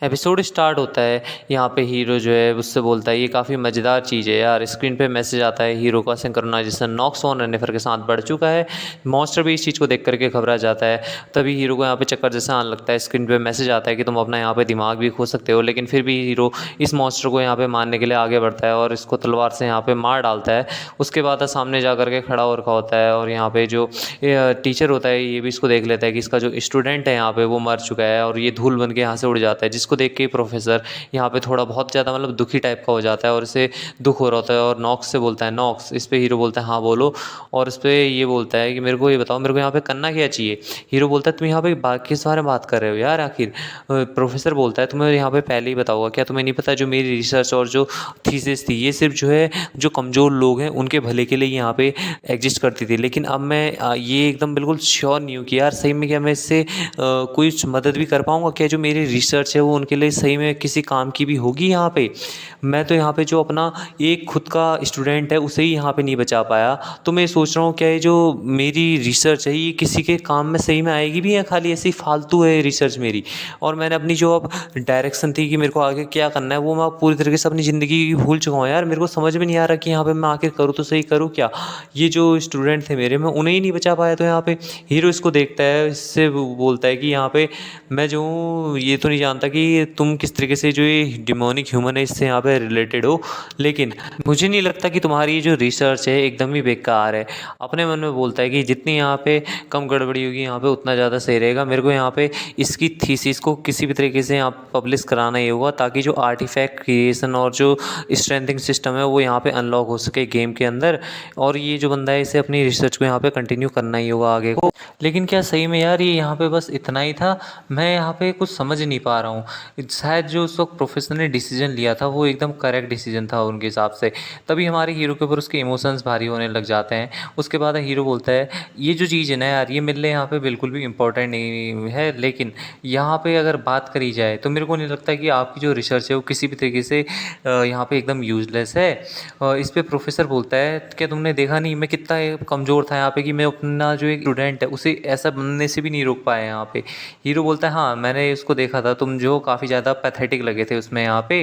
Episode start होता है। यहाँ पे हीरो जो है उससे बोलता है ये काफ़ी मज़ेदार चीज़ है यार। स्क्रीन पे मैसेज आता है हीरो का सिंक्रोनाइजेशन नॉक्स ऑन रेनिफर के साथ बढ़ चुका है। मॉन्स्टर भी इस चीज़ को देख करके घबरा जाता है। तभी हीरो को यहाँ पे चक्कर जैसा आने लगता है। स्क्रीन पे मैसेज आता है कि तुम अपना यहाँ पे दिमाग भी खो सकते हो, लेकिन फिर भी हीरो इस मॉन्स्टर को यहाँ पे मारने के लिए आगे बढ़ता है और इसको तलवार से यहाँ पे मार डालता है। उसके बाद सामने जा करके खड़ा हो रखा होता है और यहाँ पे जो टीचर होता है ये भी इसको देख लेता है कि इसका जो स्टूडेंट है यहाँ पे वो मर चुका है और ये धूल बन के यहाँ से उड़ जाता है, जिसको देख के प्रोफेसर यहाँ पे थोड़ा बहुत ज़्यादा मतलब दुखी टाइप का हो जाता है और इसे दुख हो रहा होता है और नॉक्स से बोलता है नॉक्स। इस पे हीरो बोलता है हाँ बोलो। और इस पे ये बोलता है कि मेरे को ये बताओ मेरे को यहाँ पे करना क्या चाहिए। हीरो बोलता है तुम यहाँ पे किस बारे में बात कर रहे हो यार आखिर। प्रोफेसर बोलता है तुम्हें यहाँ पे पहले ही बताऊंगा, क्या तुम्हें नहीं पता जो मेरी रिसर्च और जो थीसिस थी ये सिर्फ जो है जो कमज़ोर लोग हैं उनके भले के लिए यहाँ पे एग्जिस्ट करती थी, लेकिन अब मैं ये एकदम बिल्कुल श्योर नहीं हूँ कि यार सही में क्या मैं इससे कुछ मदद भी कर पाऊँगा, क्या जो मेरी रिसर्च है वो उनके लिए सही में किसी काम की भी होगी। यहाँ पे मैं तो यहाँ पे जो अपना एक खुद का स्टूडेंट है उसे ही यहाँ पे नहीं बचा पाया, तो मैं सोच रहा हूँ क्या ये जो मेरी रिसर्च है ये किसी के काम में सही में आएगी भी या खाली ऐसी फालतू है रिसर्च मेरी। और मैंने अपनी जो अब डायरेक्शन थी कि मेरे को आगे क्या करना है वो मैं पूरी तरीके से अपनी ज़िंदगी भूल चुका हूँ यार। मेरे को समझ में नहीं आ रहा कि यहाँ पे मैं आखिर करूँ तो सही करूँ क्या। ये जो स्टूडेंट थे मेरे मैं उन्हें ही नहीं बचा पाया। तो यहाँ पे हीरो इसको देखता है, इससे बोलता है कि यहाँ पे मैं जो हूँ ये तो नहीं जानता कि तुम किस तरीके से जो ये डिमोनिक ह्यूमन है इससे यहाँ पे रिलेटेड हो, लेकिन मुझे नहीं लगता कि तुम्हारी ये जो रिसर्च है एकदम ही बेकार है। अपने मन में बोलता है कि जितनी यहाँ पे कम गड़बड़ी होगी यहाँ पे उतना ज़्यादा सही रहेगा। मेरे को यहाँ पे इसकी थीसिस को किसी भी तरीके से यहाँ पब्लिश कराना ही होगा ताकि जो आर्टिफैक्ट क्रिएशन और जो स्ट्रेंथिंग सिस्टम है वो यहाँ पे अनलॉक हो सके गेम के अंदर। और ये जो बंदा है इसे अपनी रिसर्च को यहाँ पे कंटिन्यू करना ही होगा आगे को। लेकिन क्या सही में यार ये यहाँ पे बस इतना ही था? मैं यहाँ पे कुछ समझ नहीं पा रहा हूँ। शायद जो उस वक्त प्रोफेसर ने डिसीजन लिया था वो एकदम करेक्ट डिसीजन था उनके हिसाब से, तभी हमारे हीरो के ऊपर उसके इमोशंस भारी होने लग जाते हैं। उसके बाद हीरो बोलता है ये जो चीज़ है ना यार ये मेरे लिए यहाँ पे बिल्कुल भी इम्पोर्टेंट नहीं है, लेकिन यहाँ पे अगर बात करी जाए तो मेरे को नहीं लगता कि आपकी जो रिसर्च है वो किसी भी तरीके से यहाँ पे एकदम यूजलेस है। इस पे प्रोफेसर बोलता है क्या तुमने देखा नहीं मैं कितना कमज़ोर था यहाँ पे कि मैं अपना जो एक स्टूडेंट है उसे ऐसा बनने से भी नहीं रोक पाया यहाँ पे। हीरो बोलता है हाँ मैंने इसको देखा था, तुम जो काफ़ी ज़्यादा पैथेटिक लगे थे उसमें यहाँ पे।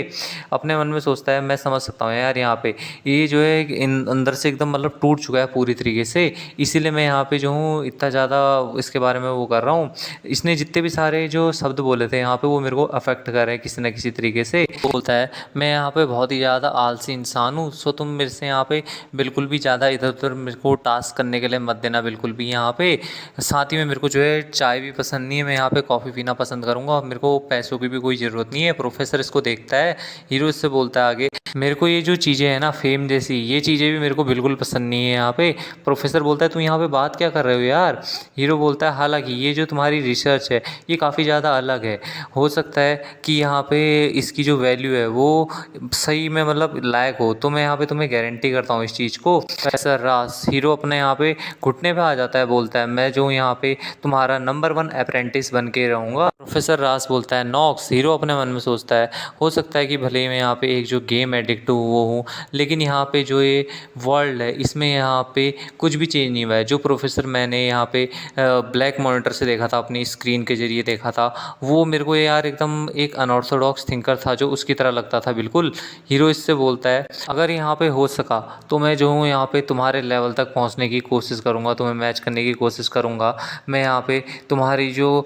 अपने मन में सोचता है मैं समझ सकता हूँ यार यहाँ पे ये जो है अंदर से एकदम मतलब टूट चुका है पूरी तरीके से, इसीलिए मैं यहाँ पे जो हूँ इतना ज़्यादा इसके बारे में वो कर रहा हूँ। इसने जितने भी सारे जो शब्द बोले थे यहाँ पे वो मेरे को अफेक्ट कर रहे हैं किसी न किसी तरीके से। बोलता है मैं यहाँ पे बहुत ही ज़्यादा आलसी इंसान हूँ, सो तुम मेरे से यहाँ पे बिल्कुल भी ज़्यादा इधर उधर मेरे को टास्क करने के लिए मत देना बिल्कुल भी यहाँ पे। साथ ही में मेरे को जो है चाय भी पसंद नहीं है, मैं यहाँ पे कॉफ़ी पीना पसंद करूँगा और मेरे को पैसों की भी कोई ज़रूरत नहीं है। प्रोफेसर इसको देखता है, हीरो इससे बोलता है आगे मेरे को ये जो चीज़ें हैं ना फेम जैसी ये चीज़ें भी मेरे को बिल्कुल पसंद नहीं है यहाँ पे। प्रोफेसर बोलता है तुम यहाँ पे बात क्या कर रहे हो यार। हीरो बोलता है हालांकि ये जो तुम्हारी रिसर्च है ये काफ़ी ज़्यादा अलग है, हो सकता है कि यहाँ पे इसकी जो वैल्यू है वो सही में मतलब लायक हो, तो मैं यहाँ पे तुम्हें गारंटी करता हूँ इस चीज़ को। प्रोफेसर रास हीरो अपने यहाँ पे घुटने पे आ जाता है, बोलता है मैं जो यहाँ पे तुम्हारा नंबर 1 अप्रेंटिस बन के रहूँगा। प्रोफेसर रास बोलता है नॉक्स। हीरो अपने मन में सोचता है हो सकता है कि भले ही मैं यहाँ पे एक जो गेम एडिक्ट हूँ वो हूँ, लेकिन यहाँ पे जो ये वर्ल्ड है इसमें यहाँ पे कुछ भी चेंज नहीं हुआ है। जो प्रोफेसर मैंने यहाँ पे ब्लैक मॉनिटर से देखा था, अपनी स्क्रीन के जरिए देखा था, वो मेरे को यार एकदम एक अनऑर्थोडॉक्स थिंकर था जो उसकी तरह लगता था बिल्कुल। हीरो इससे बोलता है अगर यहाँ पे हो सका तो मैं जो हूँ यहाँ पे तुम्हारे लेवल तक पहुँचने की कोशिश करूँगा, तुम्हें मैच करने की कोशिश करूँगा। मैं यहाँ पे तुम्हारी जो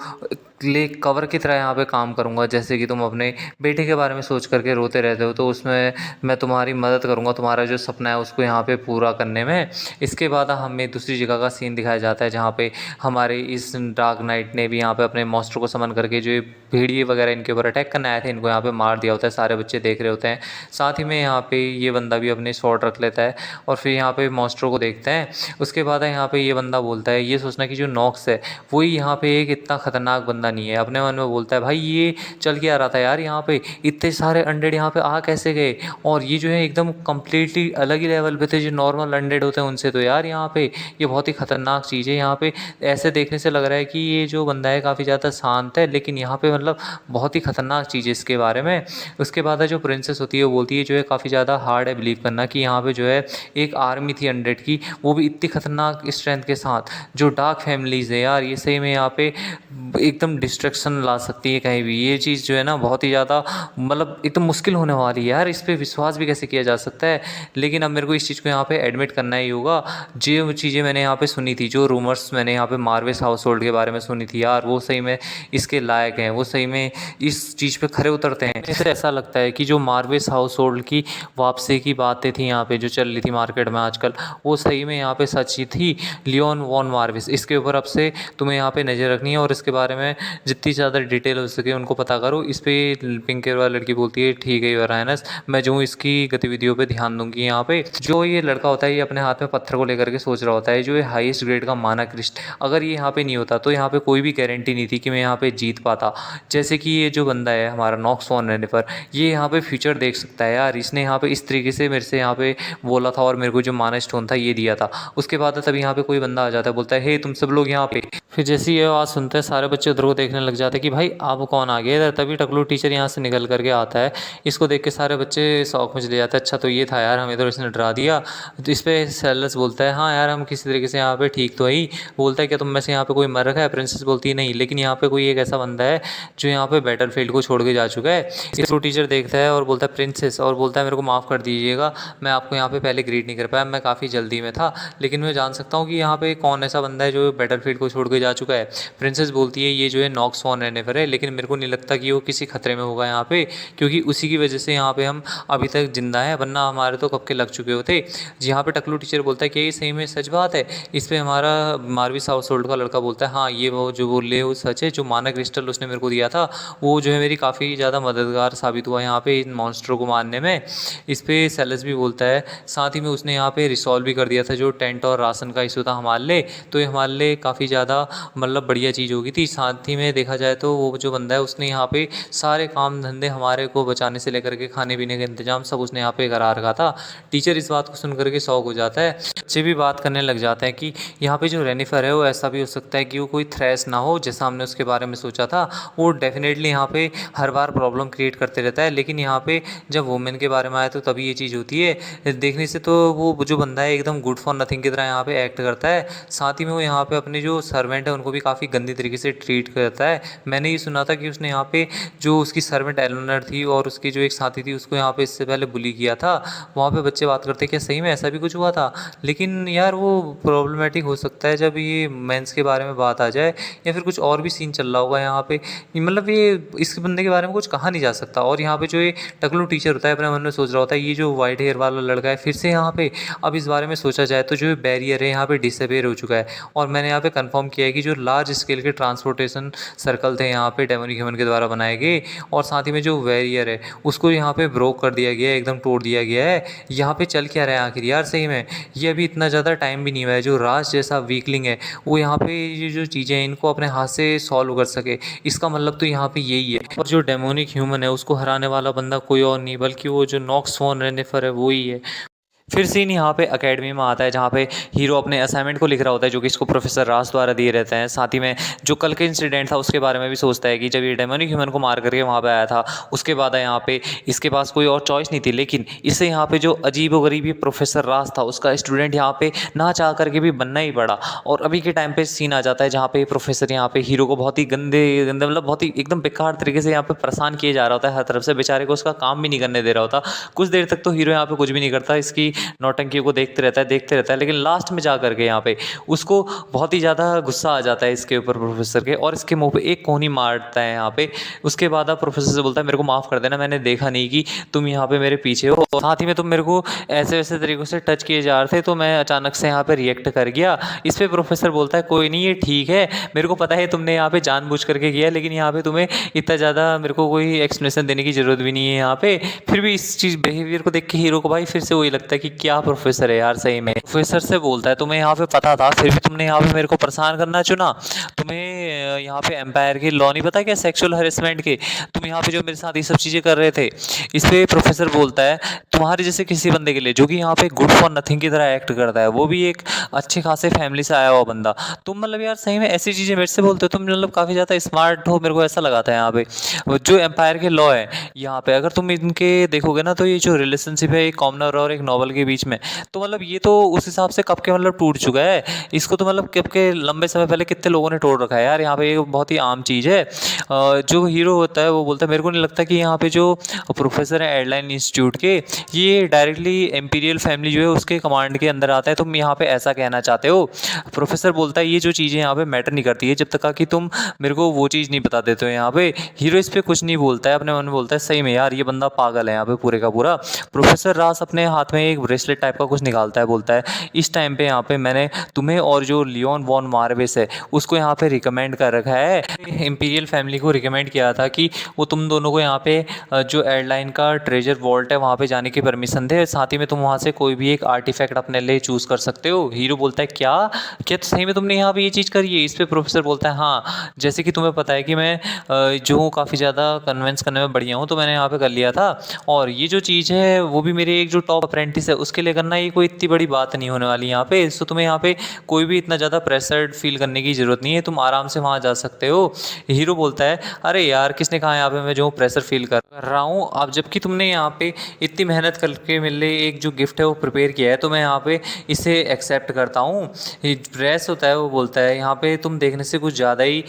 ले कवर की तरह यहाँ पे काम करूँगा, जैसे कि तुम अपने बेटे के बारे में सोच करके रोते रहते हो तो उसमें मैं तुम्हारी मदद करूँगा, तुम्हारा जो सपना है उसको यहाँ पे पूरा करने में। इसके बाद हमें दूसरी जगह का सीन दिखाया जाता है जहाँ पे हमारे इस डार्क नाइट ने भी यहाँ पे अपने मॉन्स्टर को समन करके जो भेड़िए वगैरह इनके ऊपर अटैक करने आए थे इनको यहाँ पे मार दिया होता है। सारे बच्चे देख रहे होते हैं, साथ ही में यहाँ पे ये बंदा भी अपने शॉट रख लेता है और फिर यहाँ पे मॉन्स्टर को देखते हैं। उसके बाद यहाँ पे ये बंदा बोलता है ये सोचना कि जो नॉक्स है वही यहाँ पे एक इतना खतरनाक बंदा नहीं है। अपने मन में बोलता है भाई ये चल के आ रहा था यार यहाँ पे, इतने सारे अनडेड यहाँ पे आ कैसे गए, और ये जो है एकदम कम्प्लीटली अलग ही लेवल पे थे जो नॉर्मल अनडेड होते हैं उनसे, तो यार यहाँ पे ये बहुत ही खतरनाक चीज़ है। यहाँ पे ऐसे देखने से लग रहा है कि ये जो बंदा है काफ़ी ज़्यादा शांत है, लेकिन यहाँ पे मतलब बहुत ही खतरनाक चीज़ है इसके बारे में। उसके बाद जो प्रिंसेस होती है वो बोलती है जो है काफ़ी ज़्यादा हार्ड है बिलीव करना कि यहाँ पे जो है एक आर्मी थी अनडेड की, वो भी इतनी खतरनाक स्ट्रेंथ के साथ। जो डार्क फैमिलीज़ है यार ये सही में यहाँ पे एकदम डिस्ट्रैक्शन ला सकती है कहीं भी। ये चीज़ जो है ना बहुत ही ज़्यादा मतलब एकदम मुश्किल होने वाली है यार, इस पे विश्वास भी कैसे किया जा सकता है। लेकिन अब मेरे को इस चीज़ को यहाँ पे एडमिट करना ही होगा। जो चीज़ें मैंने यहाँ पे सुनी थी, जो रूमर्स मैंने यहाँ पे मार्वेस हाउस होल्ड के बारे में सुनी थी यार, वो सही में इसके लायक हैं, वो सही में इस चीज़ पे खरे उतरते हैं। ऐसे ऐसा लगता है कि जो मार्वेस हाउस होल्ड की वापसी की बातें थी यहाँ पे जो चल रही थी मार्केट में आजकल, वो सही में यहाँ पे सच ही थी। लियोन वॉन मार्विस, इसके ऊपर अब से तुम्हें यहाँ पे नज़र रखनी है और इसके बारे में जितनी ज़्यादा डिटेल हो सके उनको पता करो। इस पे पिंक केयर वाली लड़की बोलती है ठीक है योर हाइनेस, मैं जो हूँ इसकी गतिविधियों पे ध्यान दूंगी। यहाँ पे जो ये लड़का होता है ये अपने हाथ में पत्थर को लेकर के सोच रहा होता है, जो ये हाईएस्ट ग्रेड का माना क्रिस्ट, अगर ये यहाँ पे नहीं होता तो यहाँ पे कोई भी गारंटी नहीं थी कि मैं यहाँ पे जीत पाता। जैसे कि ये जो बंदा है हमारा नॉक्स वॉन रेनिफर, ये यहाँ पे फ्यूचर देख सकता है यार, इसने यहाँ पे इस तरीके से मेरे से यहाँ पे बोला था और मेरे को जो माना स्टोन था ये दिया था। उसके बाद तभी यहाँ पे कोई बंदा आ जाता है, बोलता है हे तुम सब लोग यहाँ पे। फिर जैसे ये आवाज़ सुनते हैं सारे बच्चे उधर को देखने लग जाते हैं कि भाई आप कौन आ गए इधर। तभी टकलू टीचर यहाँ से निकल करके आता है, इसको देख के सारे बच्चे शौक में चले जाते हैं। अच्छा तो ये था यार, हमें तो इसने डरा दिया। तो इस पर सेलस बोलता है हाँ यार हम किसी तरीके से यहाँ पे ठीक तो ही। बोलता है क्या तुम में से यहाँ पे कोई मर रखा है? प्रिंसेस बोलती है नहीं, लेकिन यहाँ पे कोई एक ऐसा बंदा है जो यहाँ पे बैटलफील्ड को छोड़ के जा चुका है। इसको टीचर देखता है और बोलता है प्रिंसेस, और बोलता है मेरे को माफ़ कर दीजिएगा, मैं आपको यहाँ पे पहले ग्रीट नहीं कर पाया, मैं काफ़ी जल्दी में था, लेकिन मैं जान सकता हूँ कि यहाँ पे कौन ऐसा बंदा है जो बैटलफील्ड को छोड़ के जा चुका है। प्रिंसेस बोलती है ये जो है नॉक्स वॉन रेनिफर है, लेकिन मेरे को नहीं लगता कि वो किसी खतरे में होगा यहाँ पे, क्योंकि उसी की वजह से यहाँ पे हम अभी तक जिंदा हैं, वरना हमारे तो कब के लग चुके होते। यहाँ पे टकलू टीचर बोलता है कि ये सही में सच बात है? इस पर हमारा मार्विस हाउस होल्ड का लड़का बोलता है हाँ ये वो जो बोले वो सच है, जो माना क्रिस्टल उसने मेरे को दिया था वो जो है मेरी काफ़ी ज़्यादा मददगार साबित हुआ यहाँ पे इन मॉन्स्टरों को मारने में। इस पर सेलस भी बोलता है साथ ही में उसने यहाँ पे रिसॉल्व भी कर दिया था जो टेंट और राशन का इशू था हमारे लिए, तो ये हमारे लिए काफ़ी ज़्यादा मतलब बढ़िया चीज़ होगी थी। साथ ही में देखा जाए तो वो जो बंदा है उसने यहाँ पे सारे काम धंधे हमारे को बचाने से लेकर के खाने पीने का इंतजाम सब उसने यहाँ पे करा रखा था। टीचर इस बात को सुन करके शौक हो जाता है। बच्चे भी बात करने लग जाते हैं कि यहाँ पे जो रेनिफर है वो ऐसा भी हो सकता है कि वो कोई थ्रेस ना हो जैसा हमने उसके बारे में सोचा था। वो डेफिनेटली यहाँ पे हर बार प्रॉब्लम क्रिएट करते रहता है, लेकिन यहाँ पे जब वुमेन के बारे में आया तो तभी ये चीज़ होती है। देखने से तो वो जो बंदा है एकदम गुड फॉर नथिंग की तरह यहाँ पे एक्ट करता है। साथ ही में वो यहाँ पे अपने जो सर्वेंट है उनको भी काफ़ी गंदी तरीके से ट्रीट करता है। मैंने ये सुना था कि उसने यहाँ पे जो उसकी सर्वेंट एलोनर थी और उसकी जो एक साथी थी उसको यहाँ पे इससे पहले बुली किया था। वहाँ पे बच्चे बात करते क्या सही में ऐसा भी कुछ हुआ था? लेकिन यार वो प्रॉब्लमेटिक हो सकता है जब ये मेंस के बारे में बात आ जाए, या फिर कुछ और भी सीन चल रहा होगा यहाँ पे, मतलब ये इस बंदे के बारे में कुछ कहा नहीं जा सकता। और यहाँ पे जो ये टकलू टीचर होता है अपने मन में सोच रहा होता है ये जो वाइट हेयर वाला लड़का है फिर से यहाँ पे, अब इस बारे में सोचा जाए तो जो बैरियर है यहाँ पे डिसअपेयर हो चुका है। और मैंने यहाँ पे कंफर्म किया है कि जो लार्ज स्केल के ट्रांसपोर्टेशन सर्कल थे यहाँ पे डेमोनिक ह्यूमन के द्वारा बनाए गए, और साथ ही में जो बैरियर है उसको यहाँ पे ब्रोक कर दिया गया है, एकदम तोड़ दिया गया है। यहाँ पे चल क्या रहा है आखिर यार? सही में ये अभी इतना ज़्यादा टाइम भी नहीं हुआ है जो राज जैसा वीकलिंग है वो यहाँ पे ये जो चीज़ें हैं इनको अपने हाथ से सॉल्व कर सके। इसका मतलब तो यहाँ पे यही है। और जो डेमोनिक ह्यूमन है उसको हराने वाला बंदा कोई और नहीं बल्कि वो जो नॉक्स वॉन रेनिफर है वो ही है। फिर सीन यहाँ पे एकेडमी में आता है जहाँ पे हीरो अपने असाइनमेंट को लिख रहा होता है जो कि इसको प्रोफेसर रास द्वारा दिए रहते हैं। साथ ही में जो कल के इंसिडेंट था उसके बारे में भी सोचता है कि जब ये डेमोनिक ह्यूमन को मार करके वहाँ पे आया था उसके बाद यहाँ पे इसके पास कोई और चॉइस नहीं थी, लेकिन इससे यहाँ पे जो अजीब व गरीब प्रोफेसर रास था उसका स्टूडेंट यहाँ पे ना चाह करके भी बनना ही पड़ा। और अभी के टाइम पे सीन आ जाता है जहाँ पे प्रोफेसर यहाँ पे हीरो को बहुत ही गंदे गंदे मतलब बहुत ही एकदम बेकार तरीके से यहाँ पे परेशान किए जा रहा होता है हर तरफ से, बेचारे को उसका काम भी नहीं करने दे रहा होता। कुछ देर तक तो हीरो यहाँ पे कुछ भी नहीं करता, इसकी नौटंकी को देखते रहता है, लेकिन लास्ट में जा करके यहाँ पे उसको बहुत ही ज़्यादा गुस्सा आ जाता है इसके ऊपर प्रोफेसर के, और इसके मुंह पे एक कोहनी मारता है यहाँ पे। उसके बाद अब प्रोफेसर से बोलता है मेरे को माफ़ कर देना, मैंने देखा नहीं कि तुम यहाँ पे मेरे पीछे हो, और साथ ही में तुम मेरे को ऐसे वैसे तरीक़ों से टच किए जा रहे थे तो मैं अचानक से यहाँ पे रिएक्ट कर गया। इस पर प्रोफेसर बोलता है कोई नहीं ये ठीक है, मेरे को पता है तुमने यहाँ पे जानबूझ करके किया, लेकिन यहाँ पे तुम्हें इतना ज़्यादा मेरे को कोई एक्सप्लेनेशन देने की ज़रूरत भी नहीं है यहाँ पे। फिर भी इस चीज़ बिहेवियर को देख के हीरो को भाई फिर से वही लगता है कि क्या प्रोफेसर है यार। सही में प्रोफेसर से बोलता है तुम्हें यहाँ पे पता था फिर भी तुमने यहाँ पे मेरे को परेशान करना चुना, तुम्हें यहाँ पे एम्पायर के लॉ नहीं पता क्या सेक्सुअल हरेसमेंट के, तुम यहाँ पे जो मेरे साथ ये सब चीज़ें कर रहे थे। इस पे प्रोफेसर बोलता है तुम्हारे जैसे किसी बंदे के लिए जो कि यहाँ पे गुड फॉर नथिंग की तरह एक्ट करता है, वो भी एक अच्छे खासे फैमिली से आया हुआ बंदा, तुम मतलब यार सही में ऐसी चीज़ें मेरे से बोलते हो, तुम मतलब काफ़ी ज़्यादा स्मार्ट हो, मेरे को ऐसा लगा था यहाँ पे। वो जो एम्पायर के लॉ है यहाँ पे, अगर तुम इनके देखोगे ना, तो ये जो रिलेशनशिप है एक कॉमनर और एक नॉवल के बीच में, तो मतलब ये तो उस हिसाब से कब के मतलब टूट चुका है। इसको तो मतलब कब के लंबे समय पहले कितने लोगों ने तोड़ रखा है यार। यहाँ पे ये बहुत ही आम चीज़ है। जो हीरो होता है वो बोलता है, मेरे को नहीं लगता कि यहाँ पे जो प्रोफेसर है एयरलाइन इंस्टीट्यूट के, ये डायरेक्टली एम्पीरियल फैमिली जो है उसके कमांड के अंदर आता है, तुम यहाँ पे ऐसा कहना चाहते हो। प्रोफेसर बोलता है ये जो चीज़ें यहाँ पे मैटर नहीं करती है जब तक कि तुम मेरे को वो चीज़ नहीं बता देते हो। यहाँ पे हीरो इस पे कुछ नहीं बोलता है, अपने मन में बोलता है सही में यार ये बंदा पागल है यहाँ पे पूरे का पूरा। प्रोफेसर रास अपने हाथ में एक ब्रेसलेट टाइप का कुछ निकालता है, बोलता है इस टाइम पे यहाँ पे मैंने तुम्हें और जो लियोन वॉन मार्वेस है उसको यहाँ पे रिकमेंड कर रखा है, इंपीरियल फैमिली को रिकमेंड किया था कि वो तुम दोनों को यहाँ पे जो एयरलाइन का ट्रेजर वॉल्ट है वहाँ पे जाने की परमिशन दे, साथ ही में तुम वहाँ से कोई भी एक आर्टिफैक्ट अपने लिए चूज़ कर सकते हो। हीरो बोलता है क्या क्या सही में तुमने यहाँ पे ये चीज़ करी है। इस पे प्रोफेसर बोलता है हाँ, जैसे कि तुम्हें पता है कि मैं जो हूँ काफ़ी ज़्यादा कन्विंस करने में बढ़िया हूँ, तो मैंने यहाँ पे कर लिया था। और ये जो चीज़ है वो भी मेरे एक जो टॉप अप्रेंटिस है उसके लिए करना, ये कोई इतनी बड़ी बात नहीं होने वाली यहाँ पे। तो तुम्हें यहाँ पे कोई भी इतना ज़्यादा प्रेशर्ड फील करने की ज़रूरत नहीं है, तुम आराम से वहाँ जा सकते हो। हीरो बोलता है अरे यार किसने कहा यहाँ पे मैं जो प्रेशर फील कर रहा हूँ, अब जबकि तुमने यहाँ पे इतनी मेहनत करके मेरे लिए एक जो गिफ्ट है वो प्रिपेयर किया है, तो मैं यहाँ पे इसे एक्सेप्ट करता हूँ। प्रेस होता है वो बोलता है यहाँ पे तुम देखने से कुछ ज़्यादा ही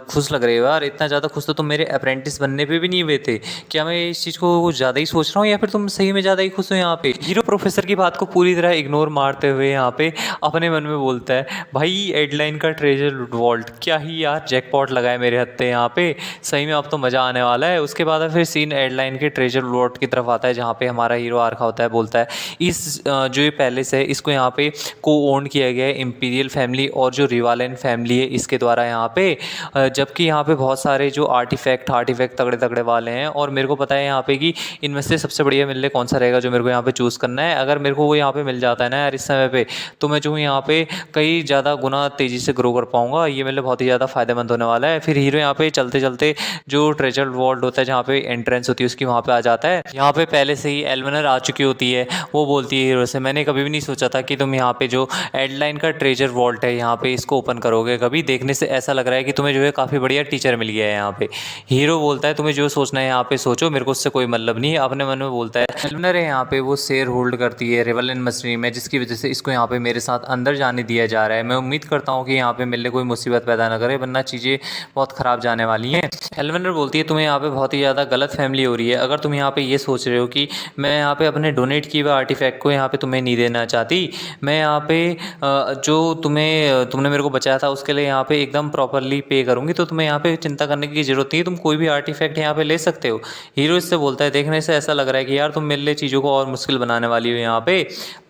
खुश लग रहे हो यार, इतना ज़्यादा खुश तो तुम मेरे अप्रेंटिस बनने पे भी नहीं हुए थे। क्या मैं इस चीज़ को कुछ ज़्यादा ही सोच रहा हूँ या फिर तुम सही में ज़्यादा ही खुश हो यहाँ पे। हीरो प्रोफेसर की बात को पूरी तरह इग्नोर मारते हुए यहाँ पे अपने मन में बोलता है भाई एडलाइन का ट्रेजर वॉल्ट क्या ही यार जैकपॉट लगाए मेरे हत्ते यहाँ पे, सही में अब तो मज़ा आने वाला है। उसके बाद फिर सीन एयरलाइन के ट्रेजर वॉल्ट की तरफ आता है जहाँ पे हमारा हीरो आ रखा होता है, बोलता है इस जो ये पैलेस है इसको यहाँ पे को ओन किया गया है इंपीरियल फैमिली और जो रिवालन फैमिली है इसके द्वारा यहाँ पे, जबकि यहाँ पे बहुत सारे जो आर्टिफैक्ट तगड़े तगड़े वाले हैं, और मेरे को पता है यहाँ पे कि इनमें से सबसे बढ़िया मिलने कौन सा रहेगा जो मेरे को यहाँ पे चूज़ करना है। अगर मेरे को वो यहाँ पे मिल जाता है ना यार इस समय पे, तो मैं जो हूँ यहाँ पे कई ज़्यादा गुना तेज़ी से ग्रो कर पाऊँगा, ये मेरे लिए बहुत ही ज़्यादा फ़ायदेमंद होने वाला है। फिर हीरो यहाँ पे चलते चलते जो ट्रेजर वॉल्ट होता है जहाँ पे एंट्रेंस होती है उसकी वहाँ पे आ जाता है। यहाँ पे पहले से ही एल्विनर आ चुकी होती है, वो बोलती है हीरो से मैंने कभी भी नहीं सोचा था कि तुम यहाँ पे जो एडलाइन का ट्रेजर वॉल्ट है यहाँ पे इसको ओपन करोगे कभी, देखने से ऐसा लग रहा है कि तुम्हें जो है काफ़ी बढ़िया टीचर मिल गया है यहाँ पे। हीरो बोलता है तुम्हें जो सोचना है यहाँ पे सोचो, मेरे को उससे कोई मतलब नहीं है। अपने मन में बोलता है एल्विनर है यहाँ पे वो शेयर होल्ड करती है रिवलन मशीनरी में, जिसकी वजह से इसको यहाँ पे मेरे साथ अंदर जाने दिया जा रहा है। मैं उम्मीद करता हूँ कि यहाँ पे मेरे लिए कोई मुसीबत पैदा ना करे, वरना चीज़ें बहुत ख़राब जाने वाली हैं। एल्विनर बोलती है तुम्हें यहाँ पे बहुत ही ज़्यादा गलत फैमिली हो रही है, अगर तुम यहाँ पे ये सोच रहे हो कि मैं यहाँ पे अपने डोनेट किए हुए आर्टिफैक्ट को यहाँ पे तुम्हें नहीं देना चाहती, मैं यहाँ पे जो तुमने मेरे को बचाया था उसके लिए यहाँ पे एकदम प्रॉपरली पे करूँगी, तो तुम्हें यहाँ पे चिंता करने की ज़रूरत नहीं है, तुम कोई भी आर्टिफैक्ट यहाँ पे ले सकते हो। हीरो इससे बोलता है देखने से ऐसा लग रहा है कि यार तुम मेरे लिए चीज़ों को और मुश्किल बनाने वाली हो यहाँ पे।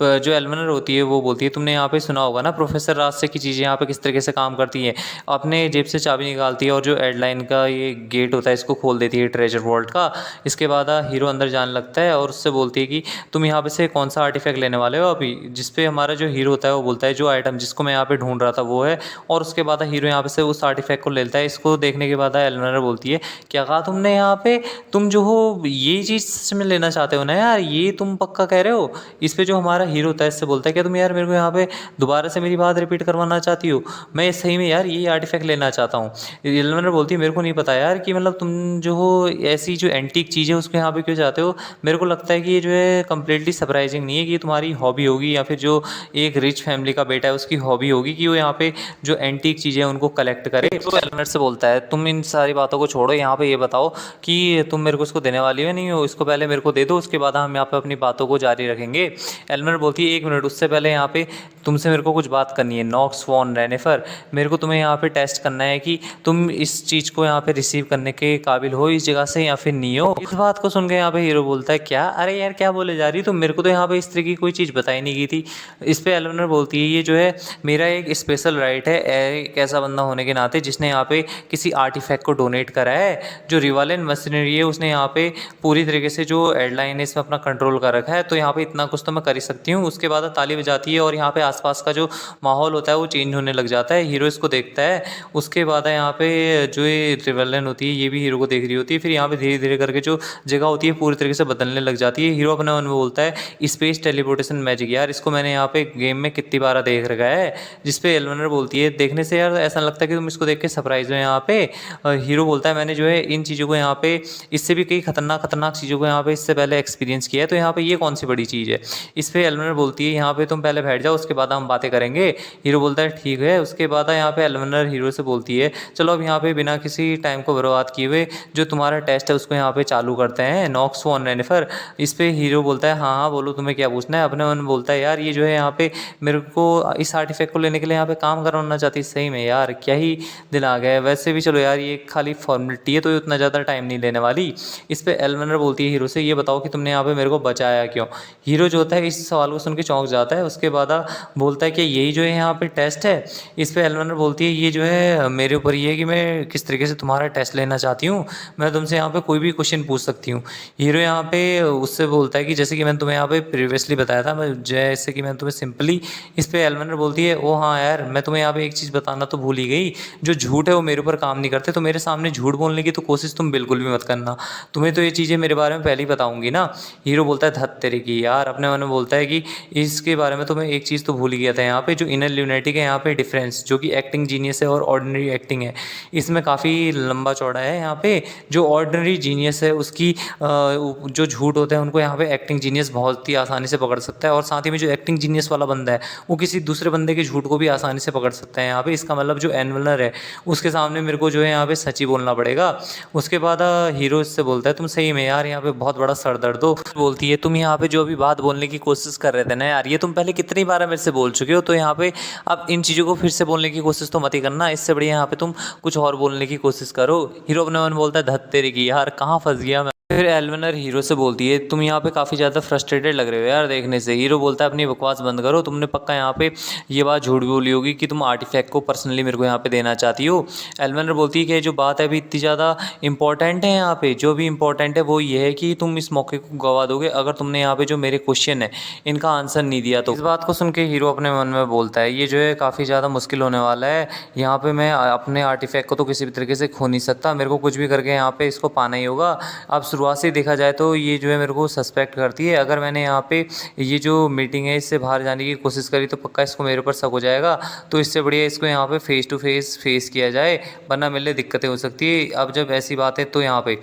जो एल्विनर होती है वो बोलती है तुमने यहाँ पे सुना होगा ना प्रोफेसर राज से की चीज़ें यहाँ पे किस तरीके से काम करती हैं, अपने जेब से चाबी निकालती है और जो एयरलाइन का ये गेट होता है इसको खोल देती है ट्रेजर वॉल्ट का। इसके बाद हीरो अंदर जाने लगता है और उससे बोलती है कि तुम यहाँ पे से कौन सा आर्टिफैक्ट लेने वाले हो अभी, जिसपे हमारा जो हीरो होता है वो बोलता है जो आइटम जिसको मैं यहाँ पे ढूंढ रहा था वो है, और उसके बाद हीरो यहाँ पे से उस आर्टिफैक्ट को लेता है। इसको देखने के बाद एल्विनर बोलती है क्या कहा तुमने यहाँ पे, तुम जो हो ये चीज़ सच में लेना चाहते हो ना यार, ये तुम पक्का कह रहे हो। इस पे जो हमारा हीरो होता है इससे बोलता है क्या तुम यार मेरे को यहाँ पे दोबारा से मेरी बात रिपीट करवाना चाहती हो, मैं सही में यार ये आर्टिफैक्ट लेना चाहता हूँ। एल्विनर बोलती है मेरे को नहीं पता यार कि मतलब तुम जो हो ऐसी जो एंटीक चीज़ है उसको यहाँ पे क्यों चाहते हो, मेरे को लगता है कि ये जो है कम्प्लीटली सरप्राइजिंग नहीं है कि ये तुम्हारी हॉबी होगी या फिर जो एक रिच फैमिली का बेटा है उसकी हॉबी होगी कि वो यहाँ पे जो एंटीक चीज़ें हैं उनको कलेक्ट करे। तो एल्विनर से बोलता है तुम इन सारी बातों को छोड़ो, यहाँ पे ये बताओ कि तुम मेरे को इसको देने वाली हो नहीं हो, इसको पहले मेरे को दे दो, उसके बाद हम यहाँ पे अपनी बातों को जारी रखेंगे। एल्विनर बोलती है 1 मिनट, उससे पहले यहाँ पे तुमसे मेरे को कुछ बात करनी है। नॉक्स वॉन रेनिफर, मेरे को तुम्हें यहाँ पे टेस्ट करना है कि तुम इस चीज़ को यहाँ पे रिसीव करने के काबिल हो इस जगह से या फिर नहीं हो। इस बात को सुन के यहाँ पे हीरो बोलता है क्या, अरे यार क्या बोले जा रही हो तुम, मेरे को तो यहाँ पे इस तरह की कोई चीज़ बताई नहीं की थी। इस पे एल्विनर बोलती है ये जो है मेरा एक स्पेशल राइट है एक ऐसा बंदा होने के नाते जिसने यहाँ पे किसी आर्टिफैक्ट को डोनेट करा है। जो रिवालन मशीनरी है उसने यहाँ पे पूरी तरीके से जो एयरलाइन है इसमें अपना कंट्रोल कर रखा है, तो यहाँ पे इतना कुछ तो मैं कर ही सकती हूँ। उसके बाद ताली बजाती है और यहाँ पे आसपास का जो माहौल होता है वो चेंज होने लग जाता है। हीरो इसको देखता है, उसके बाद यहाँ पे जो ये रिवालन होती है ये भी हीरो को देख रही होती है। फिर यहाँ पे धीरे धीरे करके जो जगह होती है पूरी तरीके से बदलने लग लग जाती है। हीरो अपने मन में बोलता है स्पेस टेलीपोर्टेशन मैजिक, यार इसको मैंने यहाँ पे गेम में कितनी बार देख रखा है। जिस पे एलविनर बोलती है देखने से यार ऐसा लगता है कि तुम इसको देख के सरप्राइज हो यहाँ पे। हीरो बोलता है मैंने जो है इन चीज़ों को यहाँ पे इससे भी कई खतरनाक खतरनाक चीज़ों को यहाँ पे इससे पहले एक्सपीरियंस किया है, तो यहाँ पे ये कौन सी बड़ी चीज़ है। इस पे एलविनर बोलती है यहाँ पे तुम पहले बैठ जाओ, उसके बाद हम बातें करेंगे। हीरो बोलता है ठीक है। उसके बाद यहाँ पे एलविनर हीरो से बोलती है चलो अब यहाँ पे बिना किसी टाइम को बर्बाद किए हुए जो तुम्हारा टेस्ट है उसको यहाँ पे चालू करते हैं, नॉक्स वन रेनिफर। इस पे हीरो बोलता है हाँ हाँ बोलो तुम्हें क्या पूछना है। अपने मन में बोलता है यार ये जो है यहाँ पे मेरे को इस आर्टिफैक्ट को लेने के लिए यहाँ पे काम करवाना चाहती है, सही में यार क्या ही दिल आ गया है। वैसे भी चलो यार ये खाली फॉर्मेलिटी है तो ये उतना ज़्यादा टाइम नहीं लेने वाली। इस पे एलविनर बोलती है हीरो से ये बताओ कि तुमने यहाँ पे मेरे को बचाया क्यों। हीरो जो होता है इस सवाल को सुन के चौंक जाता है। उसके बाद बोलता है कि यही जो है यहाँ पे टेस्ट है। इस पे एलविनर बोलती है ये जो है मेरे ऊपर ये है कि मैं किस तरीके से तुम्हारा टेस्ट लेना चाहती हूँ, मैं तुमसे यहाँ पे कोई भी क्वेश्चन पूछ सकती हूँ। हीरो यहाँ पे उससे बोलता है कि जैसे कि मैंने तुम्हें यहाँ पे प्रीवियसली बताया था, मैं जैसे कि मैंने तुम्हें सिंपली। इस पे एलविनर बोलती है ओ हाँ यार मैं तुम्हें यहाँ पे एक चीज़ बताना तो भूल ही गई, जो झूठ है वो मेरे ऊपर काम नहीं करते, तो मेरे सामने झूठ बोलने की तो कोशिश तुम बिल्कुल भी मत करना, तुम्हें तो ये चीज़ें मेरे बारे में पहले ही बताऊंगी ना। हीरो बोलता है धत तेरे की यार। अपने मन में बोलता है कि इसके बारे में तो मैं एक चीज़ तो भूल ही गया था, यहाँ पे जो इनर ल्यूनेटिक है यहाँ पे डिफरेंस जो कि एक्टिंग जीनियस है और ऑर्डिनरी एक्टिंग है इसमें काफ़ी लंबा चौड़ा है। यहाँ पे जो ऑर्डिनरी जीनियस है उसकी जो झूठ होते हैं उनको यहाँ पे एक्टिंग जीनियस बहुत ही आसानी से पकड़ सकता है, और साथ ही में जो एक्टिंग जीनियस वाला बंदा है वो किसी दूसरे बंदे के झूठ को भी आसानी से पकड़ सकता है। यहाँ पे इसका मतलब जो एनवलर है उसके सामने मेरे को जो है यहाँ पे सच ही बोलना पड़ेगा। उसके बाद हीरो इससे बोलता है तुम सही में यार यहाँ पे बहुत बड़ा सर दर्द हो। बोलती है तुम यहाँ पे जो अभी बात बोलने की कोशिश कर रहे थे ना यार, ये तुम पहले कितनी बार मेरे से बोल चुके हो, तो यहाँ पे अब इन चीज़ों को फिर से बोलने की कोशिश तो मत ही करना, इससे बढ़िया यहाँ पे तुम कुछ और बोलने की कोशिश करो। हीरो अपने मन बोलता है धत तेरे की यार कहाँ फंस गया मैं। फिर एलविनर हीरो से बोलती है तुम यहाँ पे काफ़ी ज़्यादा फ्रस्ट्रेटेड लग रहे हो यार देखने से। हीरो बोलता है अपनी बकवास बंद करो, तुमने पक्का यहाँ पे ये बात झूठ बोली होगी कि तुम आर्टिफैक्ट को पर्सनली मेरे को यहाँ पे देना चाहती हो। एलविनर बोलती है कि जो बात है अभी इतनी ज़्यादा इंपॉर्टेंट है, यहाँ पे जो भी इंपॉर्टेंट है वो ये है कि तुम इस मौके को गवा दोगे अगर तुमने यहाँ पे जो मेरे क्वेश्चन है इनका आंसर नहीं दिया तो। इस बात को सुन के हीरो अपने मन में बोलता है ये जो है काफ़ी ज़्यादा मुश्किल होने वाला है, यहाँ पे मैं अपने आर्टिफैक्ट को तो किसी भी तरीके से खो नहीं सकता, मेरे को कुछ भी करके यहाँ पे इसको पाना ही होगा। अब शुरुआत से देखा जाए तो ये जो है मेरे को सस्पेक्ट करती है, अगर मैंने यहाँ पे ये जो मीटिंग है इससे बाहर जाने की कोशिश करी तो पक्का इसको मेरे ऊपर शक हो जाएगा, तो इससे बढ़िया इसको यहाँ पे फेस टू फेस किया जाए वरना मेरे लिए दिक्कतें हो सकती है। अब जब ऐसी बात है तो यहाँ पे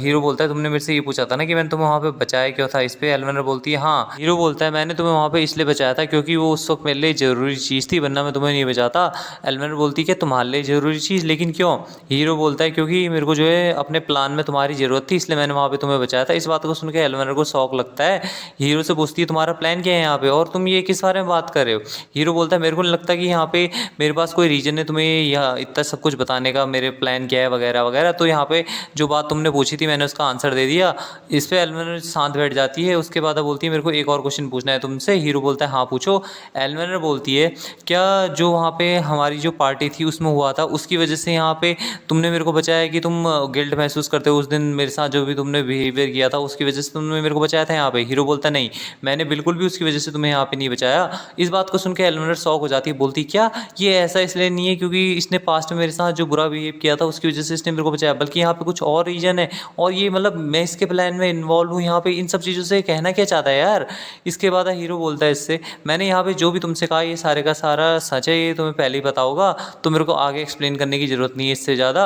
हीरो बोलता है तुमने मेरे से ये पूछा था ना कि मैंने तुम्हें वहाँ पे बचाया क्यों था। इस पे एलविनर बोलती है हाँ। हीरो बोलता है मैंने तुम्हें वहाँ पे इसलिए बचाया था क्योंकि वो उस वक्त मेरे लिए ज़रूरी चीज़ थी वरना मैं तुम्हें नहीं बचाता। एलविनर बोलती है कि तुम्हारे लिए ज़रूरी चीज़, लेकिन क्यों। हीरो बोलता है क्योंकि मेरे को जो है अपने प्लान में तुम्हारी ज़रूरत थी इसलिए मैंने वहाँ पे तुम्हें बचाया था। इस बात को सुन के एलविनर को शौक लगता है। हीरो से पूछती है तुम्हारा प्लान क्या है यहाँ पे और तुम ये किस बारे में बात कर रहे हो। हीरो बोलता है मेरे को नहीं लगता कि यहाँ पे मेरे पास कोई रीज़न है तुम्हें यह इतना सब कुछ बताने का, मेरे प्लान क्या है वगैरह वगैरह, तो यहाँ पे जो बात तुमने पूछी थी मैंने उसका आंसर दे दिया। इस पे एलविनर शांत बैठ जाती है। उसके बाद बोलती है मेरे को एक और क्वेश्चन पूछना है तुमसे। हीरो बोलता है हाँ पूछो। एलविनर बोलती है क्या जो वहाँ पे हमारी जो पार्टी थी उसमें हुआ था उसकी वजह से यहाँ पे तुमने मेरे को बचाया कि तुम गिल्ट महसूस करते हो उस दिन मेरे साथ जो भी तुमने बिहेवियर किया था उसकी वजह से तुमने मेरे को बचाया था यहाँ पे। हीरो बोलता नहीं मैंने बिल्कुल भी उसकी वजह से तुम्हें यहाँ पे नहीं बचाया। इस बात को सुन के एलविनर शॉक हो जाती है, बोलती क्या ये ऐसा इसलिए नहीं है क्योंकि इसने पास्ट में मेरे साथ जो बुरा बिहेव किया था उसकी वजह से इसने मेरे को बचाया, बल्कि यहाँ पे कुछ और रीज़न है और ये मतलब मैं इसके प्लान में इन्वॉल्व हूँ यहाँ पे। इन सब चीज़ों से कहना क्या चाहता है यार। इसके बाद हीरो बोलता है इससे मैंने यहाँ पे जो भी तुमसे कहा ये सारे का सारा सच है, ये तुम्हें पहले ही पता होगा तो मेरे को आगे एक्सप्लेन करने की ज़रूरत नहीं है इससे ज़्यादा।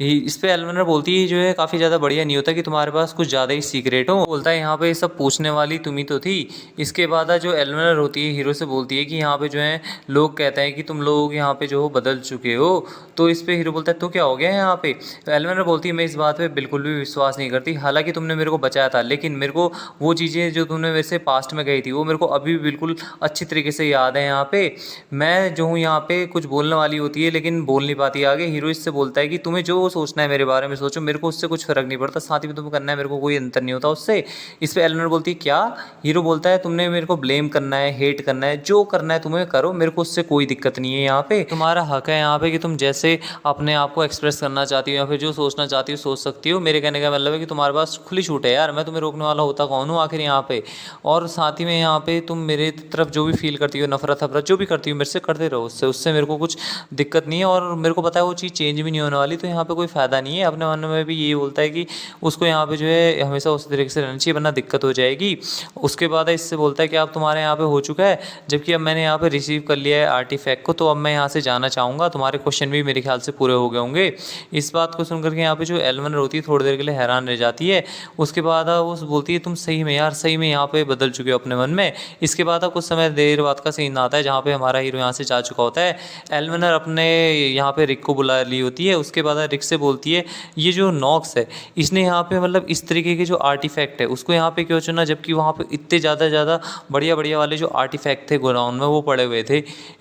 इस पर एलविनर बोलती है जो है काफ़ी ज़्यादा बढ़िया नहीं होता कि तुम्हारे पास कुछ ज़्यादा ही सीक्रेट हो। बोलता है यहाँ पे सब पूछने वाली तुम ही तो थी। इसके बाद जो एलविनर होती है हीरो से बोलती है कि यहाँ पे जो है लोग कहते हैं कि तुम लोग यहाँ पे जो हो बदल चुके हो, तो इस पे हीरो बोलता है तो क्या हो गया है यहाँ पे। तो एलविनर बोलती है मैं इस बात पे बिल्कुल भी विश्वास नहीं करती, हालांकि तुमने मेरे को बचाया था लेकिन मेरे को वो चीज़ें जो तुमने मेरे से पास्ट में गई थी वो मेरे को अभी भी बिल्कुल अच्छी तरीके से याद है। यहाँ पे मैं जो हूँ यहाँ पे कुछ बोलने वाली होती है लेकिन बोल नहीं पाती आगे। हीरो इससे बोलता है कि तुम्हें जो सोचना है मेरे बारे में सोचो, मेरे को उससे कुछ फर्क नहीं पड़ता, साथ ही में तुम्हें करना है मेरे को कोई अंतर नहीं होता उससे। इस पर एलविनर बोलती है क्या। हीरो बोलता है तुमने मेरे को ब्लेम करना है, हेट करना है, जो करना है तुम्हें करो, मेरे को उससे कोई दिक्कत नहीं है। यहाँ पे तुम्हारा हक है यहाँ पे कि तुम जैसे अपने आप को एक्सप्रेस करना चाहती हो या फिर जो सोचना चाहती हो सोच सकती हो। मेरे कहने का मतलब है कि तुम्हारे पास खुली छूट है यार, मैं तुम्हें रोकने वाला होता कौन हूँ आखिर यहाँ पे। और साथ ही में यहाँ पे तुम मेरे तरफ जो भी फील करती हो नफरत हफरत जो भी करती हो मेरे से करते रहो, उससे मेरे को कुछ दिक्कत नहीं है और मेरे को पता है वो चीज़ चेंज भी नहीं होने वाली, तो यहाँ पे कोई फ़ायदा नहीं है। अपने मन में भी यही बोलता है कि उसको यहाँ पे जो है हमेशा उस तरीके से रहना चाहिए, वरना दिक्कत हो जाएगी। उसके बाद इससे बोलता है कि अब तुम्हारे यहाँ पे हो चुका है, जबकि अब मैंने यहाँ पे रिसीव कर लिया है आर्टिफैक्ट को, तो अब मैं यहाँ से जाना चाहूँगा, तुम्हारे क्वेश्चन भी मेरे ख्याल से पूरे हो गए होंगे। इस बात को सुनकर के यहाँ पे जो एलवनर होती है थोड़ी देर के लिए हैरान रह जाती है। उसके बाद वो बोलती है तुम सही में यार, सही में यहाँ पे बदल चुके हो अपने मन में। इसके बाद कुछ समय देर बाद का सीन आता है जहाँ पे हमारा हीरो यहाँ से जा चुका होता है। एलवनर अपने यहाँ पे रिक को बुला ली होती है। उसके बाद रिक से बोलती है ये जो नॉक्स है इसने यहाँ पे मतलब इस तरीके के जो आर्टिफैक्ट है उसको यहाँ पे क्यों चुना, जबकि वहाँ पे इतने ज़्यादा बढ़िया बढ़िया वाले जो आर्टिफैक्ट थे गोडाउन में वो पड़े हुए थे।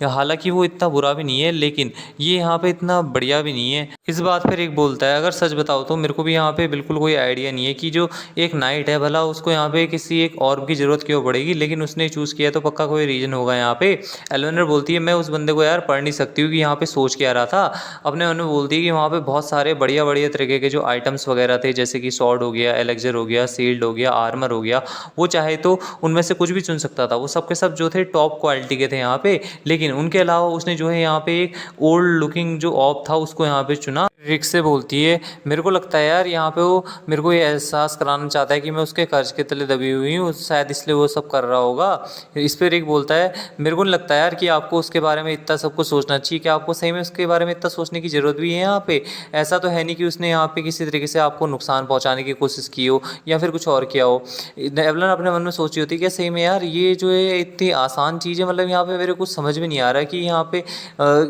हालांकि वो इतना बुरा भी नहीं है, लेकिन ये यहाँ पे इतना बढ़िया भी नहीं है। इस बात पर रिक बोलता है अगर सच बताओ तो मेरे को भी यहाँ पे बिल्कुल कोई आइडिया नहीं है कि जो एक नाइट है भला उसको यहाँ पे किसी एक ऑर्ब की ज़रूरत क्यों पड़ेगी, लेकिन उसने चूज़ किया तो पक्का कोई रीज़न होगा यहाँ पे। एलवनर बोलती है मैं उस बंदे को यार पढ़ नहीं सकती हूँ कि यहाँ पे सोच क्या रहा था। अपने मन में बोलती है कि वहाँ पे बहुत सारे बढ़िया बढ़िया तरीके के जो आइटम्स वगैरह थे, जैसे कि सॉर्ड हो गया, एलेक्जर हो गया, शील्ड हो गया, आर्मर हो गया, वो चाहे तो उनमें से कुछ भी चुन सकता था। वो सब के सब जो थे टॉप क्वालिटी के थे यहाँ पे, लेकिन उनके अलावा उसने जो है यहाँ पे एक ओल्ड लुकिंग जो ऑप था उसको यहाँ पे चुना। रिक से बोलती है मेरे को लगता है यार यहाँ पे वो मेरे को ये एहसास कराना चाहता है कि मैं उसके कर्ज के तले दबी हुई हूँ, शायद इसलिए वो सब कर रहा होगा। इस पर रिक बोलता है मेरे को नहीं लगता यार कि आपको उसके बारे में इतना सब कुछ सोचना चाहिए, कि आपको सही में उसके बारे में इतना सोचने की ज़रूरत भी है यहाँ पे। ऐसा तो है नहीं कि उसने यहाँ पे किसी तरीके से आपको नुकसान पहुँचाने की कोशिश की हो या फिर कुछ और किया हो। एवलन अपने मन में सोची होती है कि सही में यार ये जो है इतनी आसान चीज़ है, मतलब यहाँ पे मेरे कुछ समझ में नहीं आ रहा है कि यहाँ पे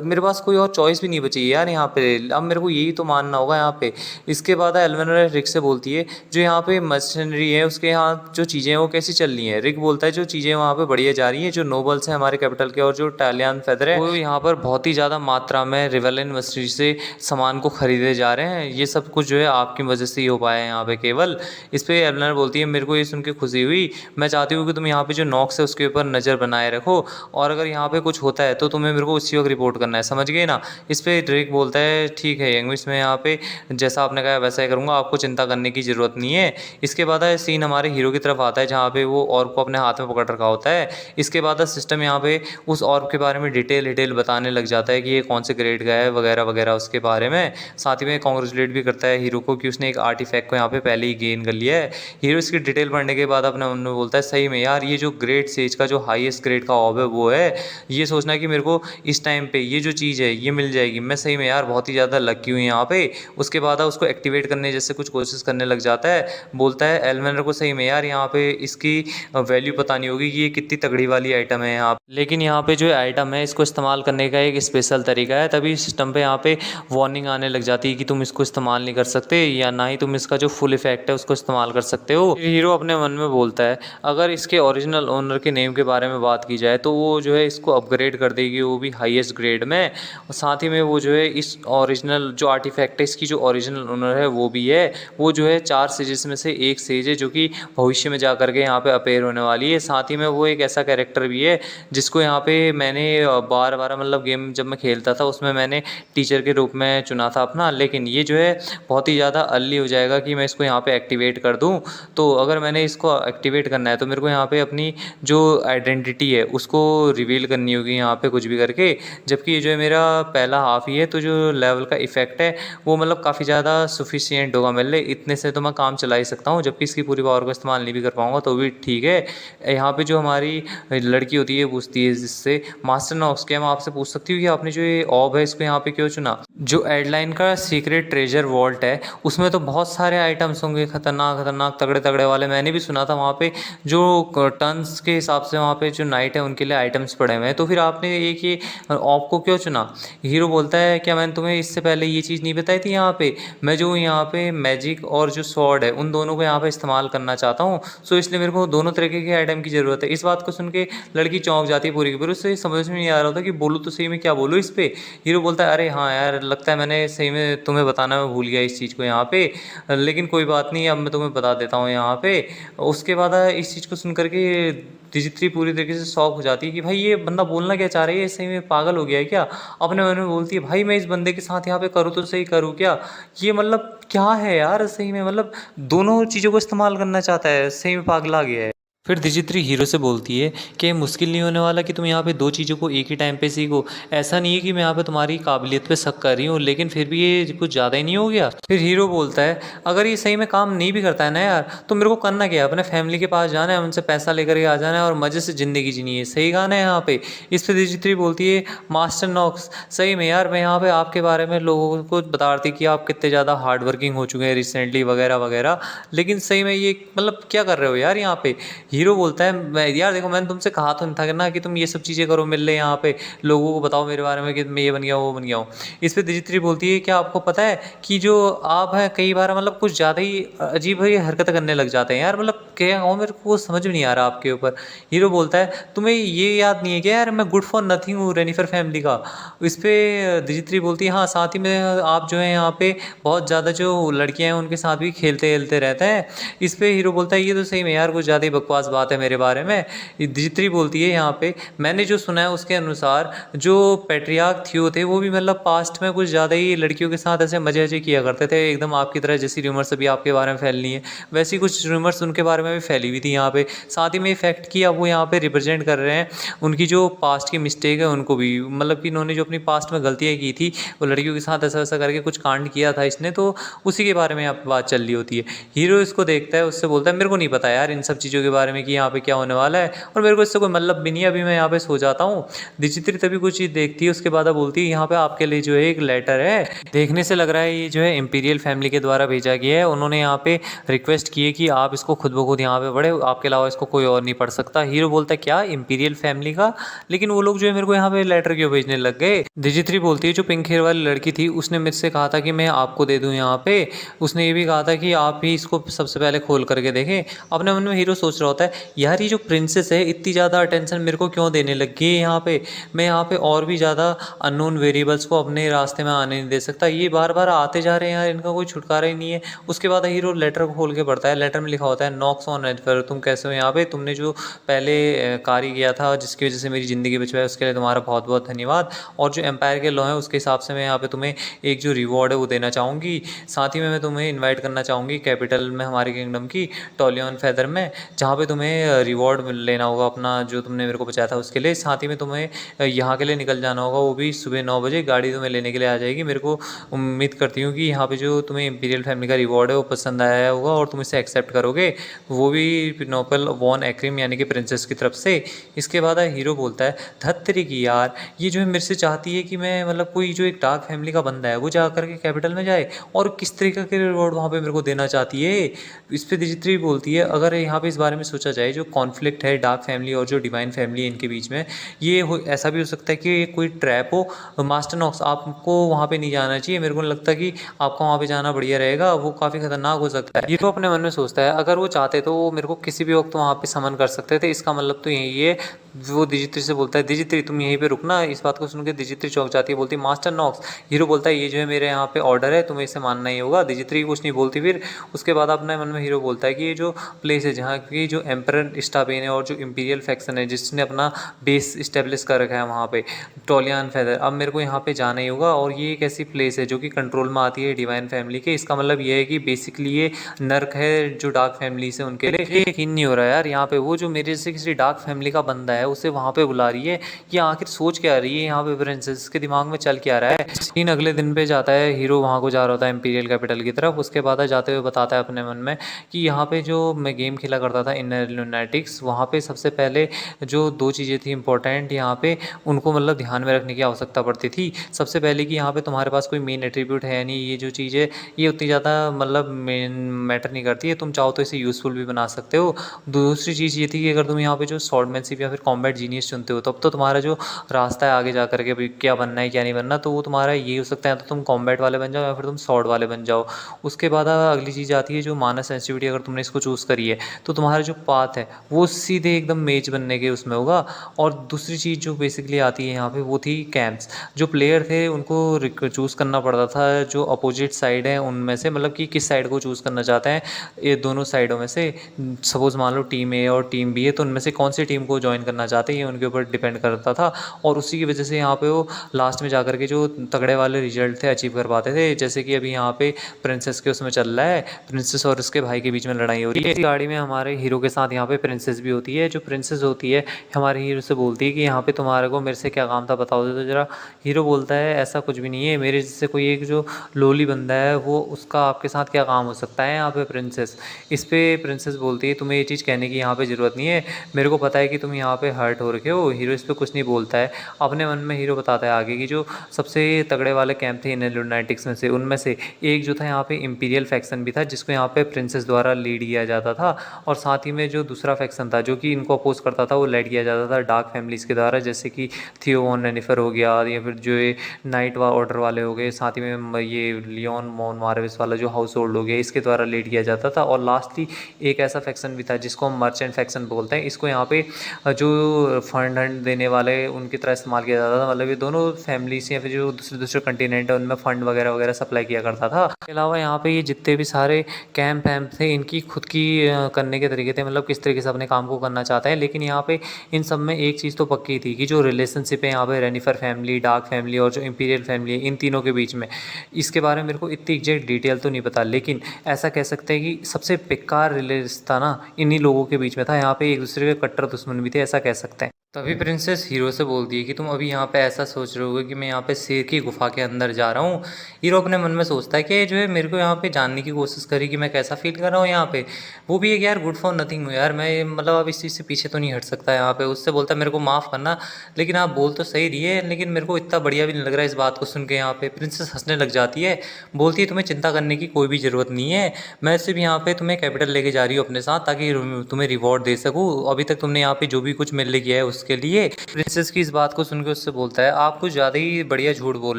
मेरे पास कोई और चॉइस भी नहीं बची यार यहाँ पे, अब मेरे को यही तो मानना होगा यहाँ पे। इसके बाद एलवनर रिक से बोलती है जो यहाँ पे मशीनरी है उसके यहाँ जो चीज़ें हैं वो कैसी चल रही हैं। रिक बोलता है जो चीज़ें वहाँ पे बढ़िया जा रही हैं, जो नोबल्स हैं हमारे कैपिटल के और जो टालियन फेदर है वो यहाँ पर बहुत ही ज़्यादा मात्रा में रिवेलन मशीनरी से सामान को खरीदे जा रहे हैं। ये सब कुछ जो है आपकी वजह से ही हो पाया है यहाँ पे केवल। इस पर एलवनर बोलती है मेरे को ये सुन के खुशी हुई, मैं चाहती हूँ कि तुम यहाँ पे जो नॉक्स है उसके ऊपर नज़र बनाए रखो, और अगर यहाँ पे कुछ होता है तो तुम्हें मेरे को उसी वक्त रिपोर्ट करना है, समझ गए ना। इस पर ड्रेक बोलता है ठीक है यंगमिस, मैं यहाँ पे जैसा आपने कहा वैसा ही करूँगा, आपको चिंता करने की ज़रूरत नहीं है। इसके बाद सीन हमारे हीरो की तरफ आता है जहाँ पे वो ऑर्ब को अपने हाथ में पकड़ रखा होता है। इसके बाद सिस्टम यहाँ पे उस ऑर्ब के बारे में डिटेल बताने लग जाता है कि ये कौन से ग्रेड का है वगैरह वगैरह उसके बारे में। साथ ही में कॉन्ग्रेचुलेट भी करता है हीरो को कि उसने एक आर्टिफैक्ट को यहाँ पे पहले ही गेन कर लिया है। हीरो इसकी डिटेल पढ़ने के बाद अपने मन में बोलता है सही में यार ये जो ग्रेड सेज का जो हाईएस्ट ग्रेड का ऑर्ब है वो है, ये सोचना कि मेरे को इस टाइम पे ये जो चीज़ है ये मिल जाएगी, मैं सही में यार बहुत ही ज़्यादा लकी हूँ यहाँ पे। उसके बाद उसको एक्टिवेट करने जैसे कुछ कोशिश करने लग जाता है। बोलता है एलवेनर को सही में यार यहाँ पे इसकी वैल्यू पता नहीं होगी कि ये कितनी तगड़ी वाली आइटम है यहाँ, लेकिन यहाँ पे जो आइटम है इसको इस्तेमाल करने का एक स्पेशल तरीका है। तभी सिस्टम पे यहाँ पे वार्निंग आने लग जाती है कि तुम इसको इस्तेमाल नहीं कर सकते, या ना ही तुम इसका जो फुल इफेक्ट है उसको इस्तेमाल कर सकते हो। हीरो अपने मन में बोलता है अगर इसके ओरिजिनल ओनर के नेम के बारे में बात की जाए तो वो जो है इसको अपग्रेड कर देगी, वो भी हाईएस्ट ग्रेड में। और साथ ही में वो जो है इस ओरिजिनल जो आर्टिफैक्ट है इसकी जो ओरिजिनल ओनर है वो भी है, वो जो है 4 सेजेस में से एक सेज है जो कि भविष्य में जा करके यहाँ पे अपेयर होने वाली है। साथ ही में वो एक ऐसा कैरेक्टर भी है जिसको यहाँ पे मैंने बार मतलब गेम जब मैं खेलता था उसमें मैंने टीचर के रूप में चुना था अपना, लेकिन ये जो है बहुत ही ज़्यादा अर्ली हो जाएगा कि मैं इसको यहाँ पे एक्टिवेट कर दूँ। तो अगर मैंने इसको एक्टिवेट करना है तो मेरे को यहाँ पे अपनी जो आइडेंटिटी है उसको रिवील करनी होगी यहाँ पे कुछ भी करके, जबकि ये जो है मेरा पहला हाफ ही है, तो जो लेवल का इफेक्ट है वो मतलब काफ़ी ज़्यादा सफिशिएंट होगा मेरे लिए, इतने से तो मैं काम चला ही सकता हूँ, जबकि इसकी पूरी पावर को इस्तेमाल नहीं भी कर पाऊँगा तो भी ठीक है। यहाँ पे जो हमारी लड़की होती है पूछती है जिससे मास्टर नॉक्स क्या मैं आपसे पूछ सकती हूँ कि आपने जो ये ऑब है इसको यहाँ पे क्यों चुना। जो एडलाइन का सीक्रेट ट्रेजर वॉल्ट है उसमें तो बहुत सारे आइटम्स होंगे खतरनाक तगड़े तगड़े वाले, मैंने भी सुना था वहाँ पे जो टन्स के हिसाब से वहाँ पे जो नाइट है उनके लिए आइटम्स पड़े हुए हैं, तो फिर आपने एक ये ऑप को क्यों चुना। हीरो बोलता है क्या मैंने तुम्हें इससे पहले ये चीज़ नहीं बताई थी, यहाँ पे मैं जो यहाँ पे मैजिक और जो स्वॉर्ड है उन दोनों को यहाँ पे इस्तेमाल करना चाहता हूँ, सो इसलिए मेरे को दोनों तरीके के आइटम की ज़रूरत है। इस बात को सुन के लड़की चौंक जाती है पूरी की पूरी, उससे समझ में नहीं आ रहा होता कि बोलूँ तो सही में क्या बोलूँ इस पर। हीरो बोलता है अरे हाँ यार लगता है मैंने सही में तुम्हें बताना मैं भूल गया इस चीज़ को यहाँ पे, लेकिन कोई बात नहीं अब मैं तुम्हें बता देता हूँ यहाँ पे। उसके बाद इस चीज़ को सुन करके दिजित्री पूरी तरीके से शॉक हो जाती है कि भाई ये बंदा बोलना क्या चाह रही है, सही में पागल हो गया है क्या। अपने मन में बोलती है भाई मैं इस बंदे के साथ यहाँ पे करूँ तो सही करूँ क्या, ये मतलब क्या है यार, सही में मतलब दोनों चीज़ों को इस्तेमाल करना चाहता है, सही में पागला गया है। फिर दिजित्री हीरो से बोलती है कि मुश्किल नहीं होने वाला कि तुम यहाँ पे दो चीज़ों को एक ही टाइम पे सीखो। ऐसा नहीं है कि मैं यहाँ पे तुम्हारी काबिलियत पे शक कर रही हूँ, लेकिन फिर भी ये कुछ ज़्यादा ही नहीं हो गया। फिर हीरो बोलता है अगर ये सही में काम नहीं भी करता है ना यार, तो मेरे को करना क्या है, अपने फैमिली के पास जाना है, उनसे पैसा लेकर के आ जाना है और मज़े से ज़िंदगी जीनी है। सही गाना है यहाँ पे। इस पर दिजित्री बोलती है मास्टर नॉक्स, सही में यार मैं यहाँ पे आपके बारे में लोगों को बता रही थी कि आप कितने ज़्यादा हार्ड वर्किंग हो चुके हैं रिसेंटली वगैरह वगैरह, लेकिन सही में ये मतलब क्या कर रहे हो यार यहाँ पे। हीरो बोलता है यार देखो मैंने तुमसे कहा तो नहीं था ना कि तुम ये सब चीज़ें करो, मिल ले यहाँ पे लोगों को बताओ मेरे बारे में कि मैं ये बन गया हूँ वो बन गया हूँ। इस पे दिजित्री बोलती है क्या आपको पता है कि जो आप हैं कई बार मतलब कुछ ज़्यादा ही अजीब ही हरकतें करने लग जाते हैं यार, मतलब क्या कहूँ मेरे को समझ में नहीं आ रहा आपके ऊपर। हीरो बोलता है तुम्हें ये याद नहीं है क्या यार मैं गुड फॉर नथिंग हूँ रेनिफर फैमिली का। इस पे दिजित्री बोलती है हाँ साथ ही में आप जो है यहाँ पे बहुत ज़्यादा जो लड़कियाँ हैं उनके साथ भी खेलते खेलते रहते हैं। इस पे हीरो बोलता है ये तो सही में यार कुछ ज़्यादा ही बकवास बात है मेरे बारे में। दिजित्री बोलती है यहाँ पे मैंने जो सुना है उसके अनुसार जो पैट्रियार्क थियो थे वो भी मतलब पास्ट में कुछ ज़्यादा ही लड़कियों के साथ ऐसे मजे अजे किया करते थे, एकदम आपकी तरह जैसी रूमर्स अभी आपके बारे में फैलनी है वैसी कुछ रूमर्स उनके बारे में भी फैली हुई थी यहाँ पे। साथ ही में फैक्ट कि अब वो यहाँ पे रिप्रेजेंट कर रहे हैं उनकी जो पास्ट की मिस्टेक है उनको भी, मतलब कि इन्होंने जो अपनी पास्ट में गलतियाँ की थी वो लड़कियों के साथ ऐसा वैसा करके कुछ कांड किया था इसने, तो उसी के बारे में यहाँ पे बात चल रही होती है। हीरो इसको देखता है, उससे बोलता है मेरे को नहीं पता यार इन सब चीज़ों के बारे में कि यहाँ पे क्या होने वाला है और मेरे को इससे कोई मतलब भी नहीं है, अभी मैं यहाँ पे सो जाता हूँ। दिजित्री तभी कुछ चीज़ देखती है, उसके बाद बोलती है यहाँ पे आपके लिए जो है एक लेटर है, देखने से लग रहा है ये जो है इंपीरियल फैमिली के द्वारा भेजा गया है। उन्होंने यहाँ पे रिक्वेस्ट की है कि आप इसको खुद ब खुद यहाँ पे पढ़े, आपके अलावा इसको कोई और नहीं पढ़ सकता। हीरो बोलता है क्या इंपीरियल फैमिली का, लेकिन वो लोग जो है मेरे को यहाँ पे लेटर क्यों भेजने लग गए। दिजित्री बोलती है जो पिंक हेयर वाली लड़की थी उसने मुझसे कहा था कि मैं आपको दे दूँ यहाँ पे, उसने ये भी कहा था कि आप ही इसको सबसे पहले खोल करके देखें। अपने मन में हीरो सोच रहा होता है यार ये जो प्रिंसेस है इतनी ज़्यादा अटेंशन मेरे को क्यों देने लग गई है यहाँ पे, मैं यहाँ पे और भी ज़्यादा अननोन वेरिएबल्स को अपने रास्ते में आने नहीं दे सकता, ये बार बार आते जा रहे हैं यार, इनका कोई छुटकारा ही नहीं है। उसके बाद हीरो लेटर को खोल के पढ़ता है, लेटर में लिखा होता है नॉक्स ऑन एनफर, तुम कैसे हो यहाँ पे, तुमने जो पहले कार्य किया था जिसकी वजह से मेरी ज़िंदगी बचवाई उसके लिए तुम्हारा बहुत बहुत धन्यवाद, और जो एम्पायर के लॉ है उसके हिसाब से मैं यहाँ पे तुम्हें एक जो रिवॉर्ड है वो देना चाहूँगी। साथ ही में मैं तुम्हें इन्वाइट करना चाहूँगी कैपिटल में हमारे किंगडम की टॉलियन फेदर में, जहाँ पे तुम्हें रिवॉर्ड लेना होगा अपना जो तुमने मेरे को बचाया था उसके लिए। साथ ही में तुम्हें यहाँ के लिए निकल जाना होगा, वो भी सुबह 9 बजे, गाड़ी तुम्हें लेने के लिए आ जाएगी। मेरे को उम्मीद करती हूँ कि यहाँ पे जो तुम्हें इंपीरियल फैमिली का रिवॉर्ड है वो पसंद आया होगा और तुम इसे एक्सेप्ट करोगे, वो भी नोबल वॉन एक्रिम यानी कि प्रिंसेस की तरफ से। इसके बाद हीरो बोलता है धत्तरी की यार ये जो है मेरे से चाहती है कि मैं मतलब कोई जो एक डार्क फैमिली का बंदा है वो जा करके कैपिटल में जाए और किस तरीके के रिवॉर्ड वहाँ पे मेरे को देना चाहती है। इस पे दिजित्री बोलती है अगर यहाँ पे इस बारे में सोचा जाए जो कॉन्फ्लिक्ट है डार्क फैमिली और जो डिवाइन फैमिली है इनके बीच में, ये ऐसा भी हो सकता है कि ये कोई ट्रैप हो। मास्टर नॉक्स आपको वहाँ पे नहीं जाना चाहिए, मेरे को नहीं लगता कि आपको वहाँ पे जाना बढ़िया रहेगा, वो काफ़ी खतरनाक हो सकता है। ये तो अपने मन में सोचता है अगर वो चाहते तो वो मेरे को किसी भी वक्त वहाँ पे समन कर सकते थे, इसका मतलब तो यही है। वो दिजित्री से बोलता है दिजित्री तुम यहीं पे रुकना। इस बात को सुनकर दिजित्री चौंक जाती है, बोलती है मास्टर नॉक्स। हीरो बोलता है ये जो है मेरे यहाँ पे ऑर्डर है, तुम्हें इसे मानना ही होगा। दिजित्री कुछ नहीं बोलती। फिर उसके बाद अपने मन में हीरो बोलता है कि ये जो प्लेस है जहाँ की जो एम्परर स्टाबेन है और जो इंपीरियल फैक्शन है जिसने अपना बेस इस्टेब्लिश कर रखा है वहाँ पे टॉलियन फेदर, अब मेरे को यहाँ पे जाना ही होगा। और ये एक ऐसी प्लेस है जो कि कंट्रोल में आती है डिवाइन फैमिली के। इसका मतलब ये है कि बेसिकली ये नर्क है जो डार्क फैमिली से उनके लिए। यकीन नहीं हो रहा यार यहाँ पे वो जो मेरे से किसी डार्क फैमिली का बंदा है उसे वहाँ पे बुला रही है, ये आखिर सोच क्या रही है यहाँ पे प्रिंसेस के दिमाग में चल क्या रहा है। सीन अगले दिन पे जाता है, हीरो वहाँ को जा रहा होता है इंपीरियल कैपिटल की तरफ। उसके बाद जाते हुए बताता है अपने मन में कि यहाँ पे जो मैं गेम खेला करता था इनर लुनाटिक्स, वहाँ पे सबसे पहले जो दो चीज़ें थी इंपॉर्टेंट यहाँ पे उनको मतलब ध्यान में रखने की आवश्यकता पड़ती थी। सबसे पहले कि यहाँ पे तुम्हारे पास कोई मेन एट्रीब्यूट है नहीं, ये जो चीज़ है ये उतनी ज़्यादा मतलब मेन मैटर नहीं करती है, तुम चाहो तो इसे यूज़फुल भी बना सकते हो। दूसरी चीज़ ये थी कि अगर तुम यहाँ पे जो स्वॉर्डमैनशिप या फिर कॉम्बैट जीनियस चुनते हो तब तो तुम्हारा जो रास्ता है आगे जा करके भाई क्या बनना है क्या नहीं बनना, तो वो तुम्हारा ये हो सकता है तो तुम कॉम्बैट वाले बन जाओ या फिर तुम स्वॉर्ड वाले बन जाओ। उसके बाद अगली चीज़ आती है जो मानस सेंसिटिविटी, अगर तुमने इसको चूज़ करी है तो तुम्हारा जो पाथ है वो सीधे एकदम मेज बनने के उसमें होगा। और दूसरी चीज़ जो बेसिकली आती है यहाँ पे वो थी कैंप्स। जो प्लेयर थे उनको चूज़ करना पड़ता था जो अपोजिट साइड है उनमें से, मतलब कि किस साइड को चूज़ करना चाहते हैं ये दोनों साइडों में से। सपोज़ मान लो टीम ए और टीम बी है तो उनमें से कौन सी टीम को ज्वाइन करना चाहते हैं ये उनके ऊपर डिपेंड करता था। और उसी की वजह से यहाँ पे वो लास्ट में जाकर के जो तगड़े वाले रिजल्ट थे अचीव कर पाते थे। जैसे कि अभी यहाँ पे प्रिंसेस के उसमें चल रहा है, प्रिंसेस और उसके भाई के बीच में लड़ाई हो रही है। गाड़ी में हमारे हीरो के साथ यहाँ पे प्रिंसेस भी होती है। जो प्रिंसेस होती है हमारे हीरो से बोलती है कि यहाँ पे तुम्हारे को मेरे से क्या काम था बताओ तो ज़रा। हीरो बोलता है ऐसा कुछ भी नहीं है, मेरे जैसे कोई एक जो लोली बंदा है वो उसका आपके साथ क्या काम हो सकता है यहाँ पे प्रिंसेस। इस पे प्रिंसेस बोलती है तुम्हें ये चीज़ कहने की यहाँ पे ज़रूरत नहीं है, मेरे को पता है कि तुम यहाँ पे हर्ट हो रखे हो। हीरो इस पर कुछ नहीं बोलता है। अपने मन में हीरो बताता है आगे कि जो सबसे तगड़े वाले कैंप थे इन लुनाटिक्स में से, उनमें से एक जो था यहाँ पे इंपीरियल फैक्शन भी था जिसको यहाँ पे प्रिंसेस द्वारा लीड किया जाता था। और साथ ही में जो दूसरा फैक्शन था जो कि इनको अपोज करता था वो लीड किया जाता था डार्क फैमिलीज के द्वारा, जैसे कि थियो वॉन रेनिफर हो गया, या फिर जो ये नाइट ऑर्डर वाले हो गए, साथ ही में ये लियोन मॉन मार्विस वाला जो हाउस होल्ड हो गया इसके द्वारा लीड किया जाता था। और लास्टली एक ऐसा फैक्शन भी था जिसको हम मर्चेंट फैक्शन बोलते हैं। इसको यहाँ पे जो फंड हंड देने वाले उनकी तरह इस्तेमाल किया जाता था, मतलब ये दोनों फैमिलीज या फिर जो दूसरे दूसरे कंटिनेंट है उनमें फ़ंड वगैरह वगैरह सप्लाई किया करता था। इसके अलावा यहाँ पे ये जितने भी सारे कैंप वैम्प थे इनकी खुद की करने के तरीके थे, मतलब किस तरीके से अपने काम को करना चाहते हैं। लेकिन यहाँ पे इन सब में एक चीज़ तो पक्की थी कि जो रिलेशनशिप है यहाँ पे रेनिफर फैमिली, डार्क फैमिली और जो इंपीरियल फैमिली है इन तीनों के बीच में, इसके बारे में मेरे को इतनी एग्जैक्ट डिटेल तो नहीं पता, लेकिन ऐसा कह सकते हैं कि सबसे बेकार रिलेशन ना इन्हीं लोगों के बीच में था। यहाँ पे एक दूसरे के कट्टर दुश्मन भी थे, ऐसा कह सकते हैं। तभी प्रिंसेस हीरो से बोलती है कि तुम अभी यहाँ पे ऐसा सोच रहे होगे कि मैं यहाँ पे शेर की गुफा के अंदर जा रहा हूँ। हीरो अपने मन में सोचता है कि जो है मेरे को यहाँ पे जानने की कोशिश करी कि मैं कैसा फील कर रहा हूँ यहाँ पे। वो भी एक यार गुड फॉर नथिंग हूँ यार मैं, मतलब अब इस चीज़ से पीछे तो नहीं हट सकता यहाँ पे। उससे बोलता है मेरे को माफ़ करना, लेकिन आप बोल तो सही रही है लेकिन मेरे को इतना बढ़िया भी नहीं लग रहा है इस बात को सुन के। यहाँ पे प्रिंसेस हंसने लग जाती है, बोलती है तुम्हें चिंता करने की कोई भी ज़रूरत नहीं है, मैं सिर्फ यहाँ पे तुम्हें कैपिटल लेके जा रही हूँ अपने साथ ताकि तुम्हें रिवॉर्ड दे सकूँ। अभी तक तुमने यहाँ पे जो भी कुछ मेरे लिए किया है उसके लिए। प्रिंसेस की इस बात को सुनकर उससे बोलता है आप कुछ ज़्यादा ही बढ़िया झूठ बोल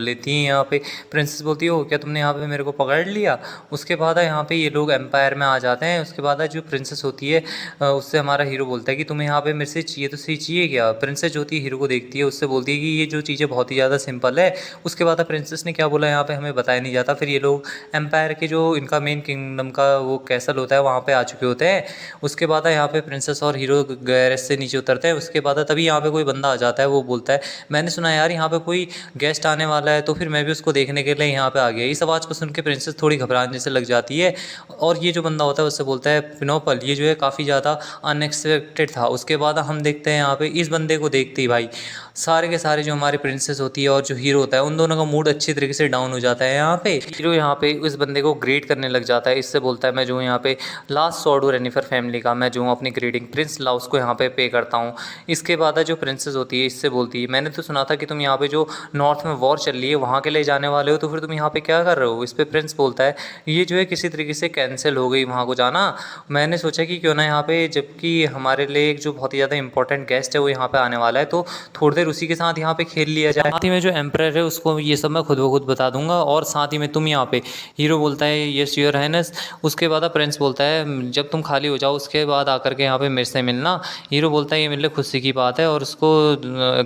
लेती हैं यहाँ पे। प्रिंसेस बोलती है ओ क्या तुमने यहाँ पे मेरे को पकड़ लिया। उसके बाद यहाँ पे ये लोग एम्पायर में आ जाते हैं। उसके बाद जो प्रिंसेस होती है उससे हमारा हीरो बोलता है कि तुम्हें यहाँ पे मेरे से चाहिए तो सही चाहिए क्या। प्रिंसेस जो होती है हीरो को देखती है, उससे बोलती है कि ये जो चीज़ें बहुत ही ज़्यादा सिंपल है। उसके बाद प्रिंसेस ने क्या बोला यहाँ पे हमें बताया नहीं जाता। फिर ये लोग एम्पायर के जो इनका मेन किंगडम का वो कैसल होता है वहाँ पे आ चुके होते हैं। उसके बाद यहाँ पे प्रिंसेस और हीरो गैरेज से नीचे उतरते हैं। उसके बाद तभी यहाँ पे कोई बंदा आ जाता है, वो बोलता है मैंने सुना यार यहाँ पे कोई गेस्ट आने वाला है तो फिर मैं भी उसको देखने के लिए यहाँ पे आ गया। इस आवाज़ को सुन के प्रिंसेस थोड़ी घबराने से लग जाती है। और ये जो बंदा होता है उससे बोलता है पिनोपल ये जो है काफ़ी ज़्यादा अनएक्सपेक्टेड था। उसके बाद हम देखते हैं यहाँ पे इस बंदे को देखते ही भाई सारे के सारे जो हमारी प्रिंसेस होती है और जो हीरो होता है उन दोनों का मूड अच्छी तरीके से डाउन हो जाता है। यहाँ पे हीरो यहाँ पे इस बंदे को ग्रेट करने लग जाता है। इससे बोलता है मैं जो हूँ यहाँ पे लास्ट सॉर्ड रेनिफर फैमिली का मैं जो हूँ अपनी ग्रेटिंग प्रिंस लाउस को यहाँ पे करता हूँ। इसके बाद जो प्रिंसेस होती है इससे बोलती है मैंने तो सुना था कि तुम यहाँ पे जो नॉर्थ में वॉर चल रही है वहाँ के लिए जाने वाले हो, तो फिर तुम यहाँ पे क्या कर रहे हो। इस पे प्रिंस बोलता है ये जो है किसी तरीके से कैंसिल हो गई वहाँ को जाना। मैंने सोचा कि क्यों ना यहाँ पे जबकि हमारे लिए एक जो बहुत ही ज़्यादा इंपॉर्टेंट गेस्ट है वो यहाँ पे आने वाला है तो थोड़ी देर उसी के साथ यहाँ पे खेल लिया जाए। साथ ही में जो एम्परर है उसको ये सब मैं खुद ब खुद बता दूंगा और साथ ही में तुम यहाँ पे। हीरो बोलता है यस योर हाइनेस। उसके बाद प्रिंस बोलता है जब तुम खाली हो जाओ उसके बाद आकर के यहाँ पे मेरे से मिलना। हीरो बोलता है ये मेरे लिए खुशी की बात है और उसको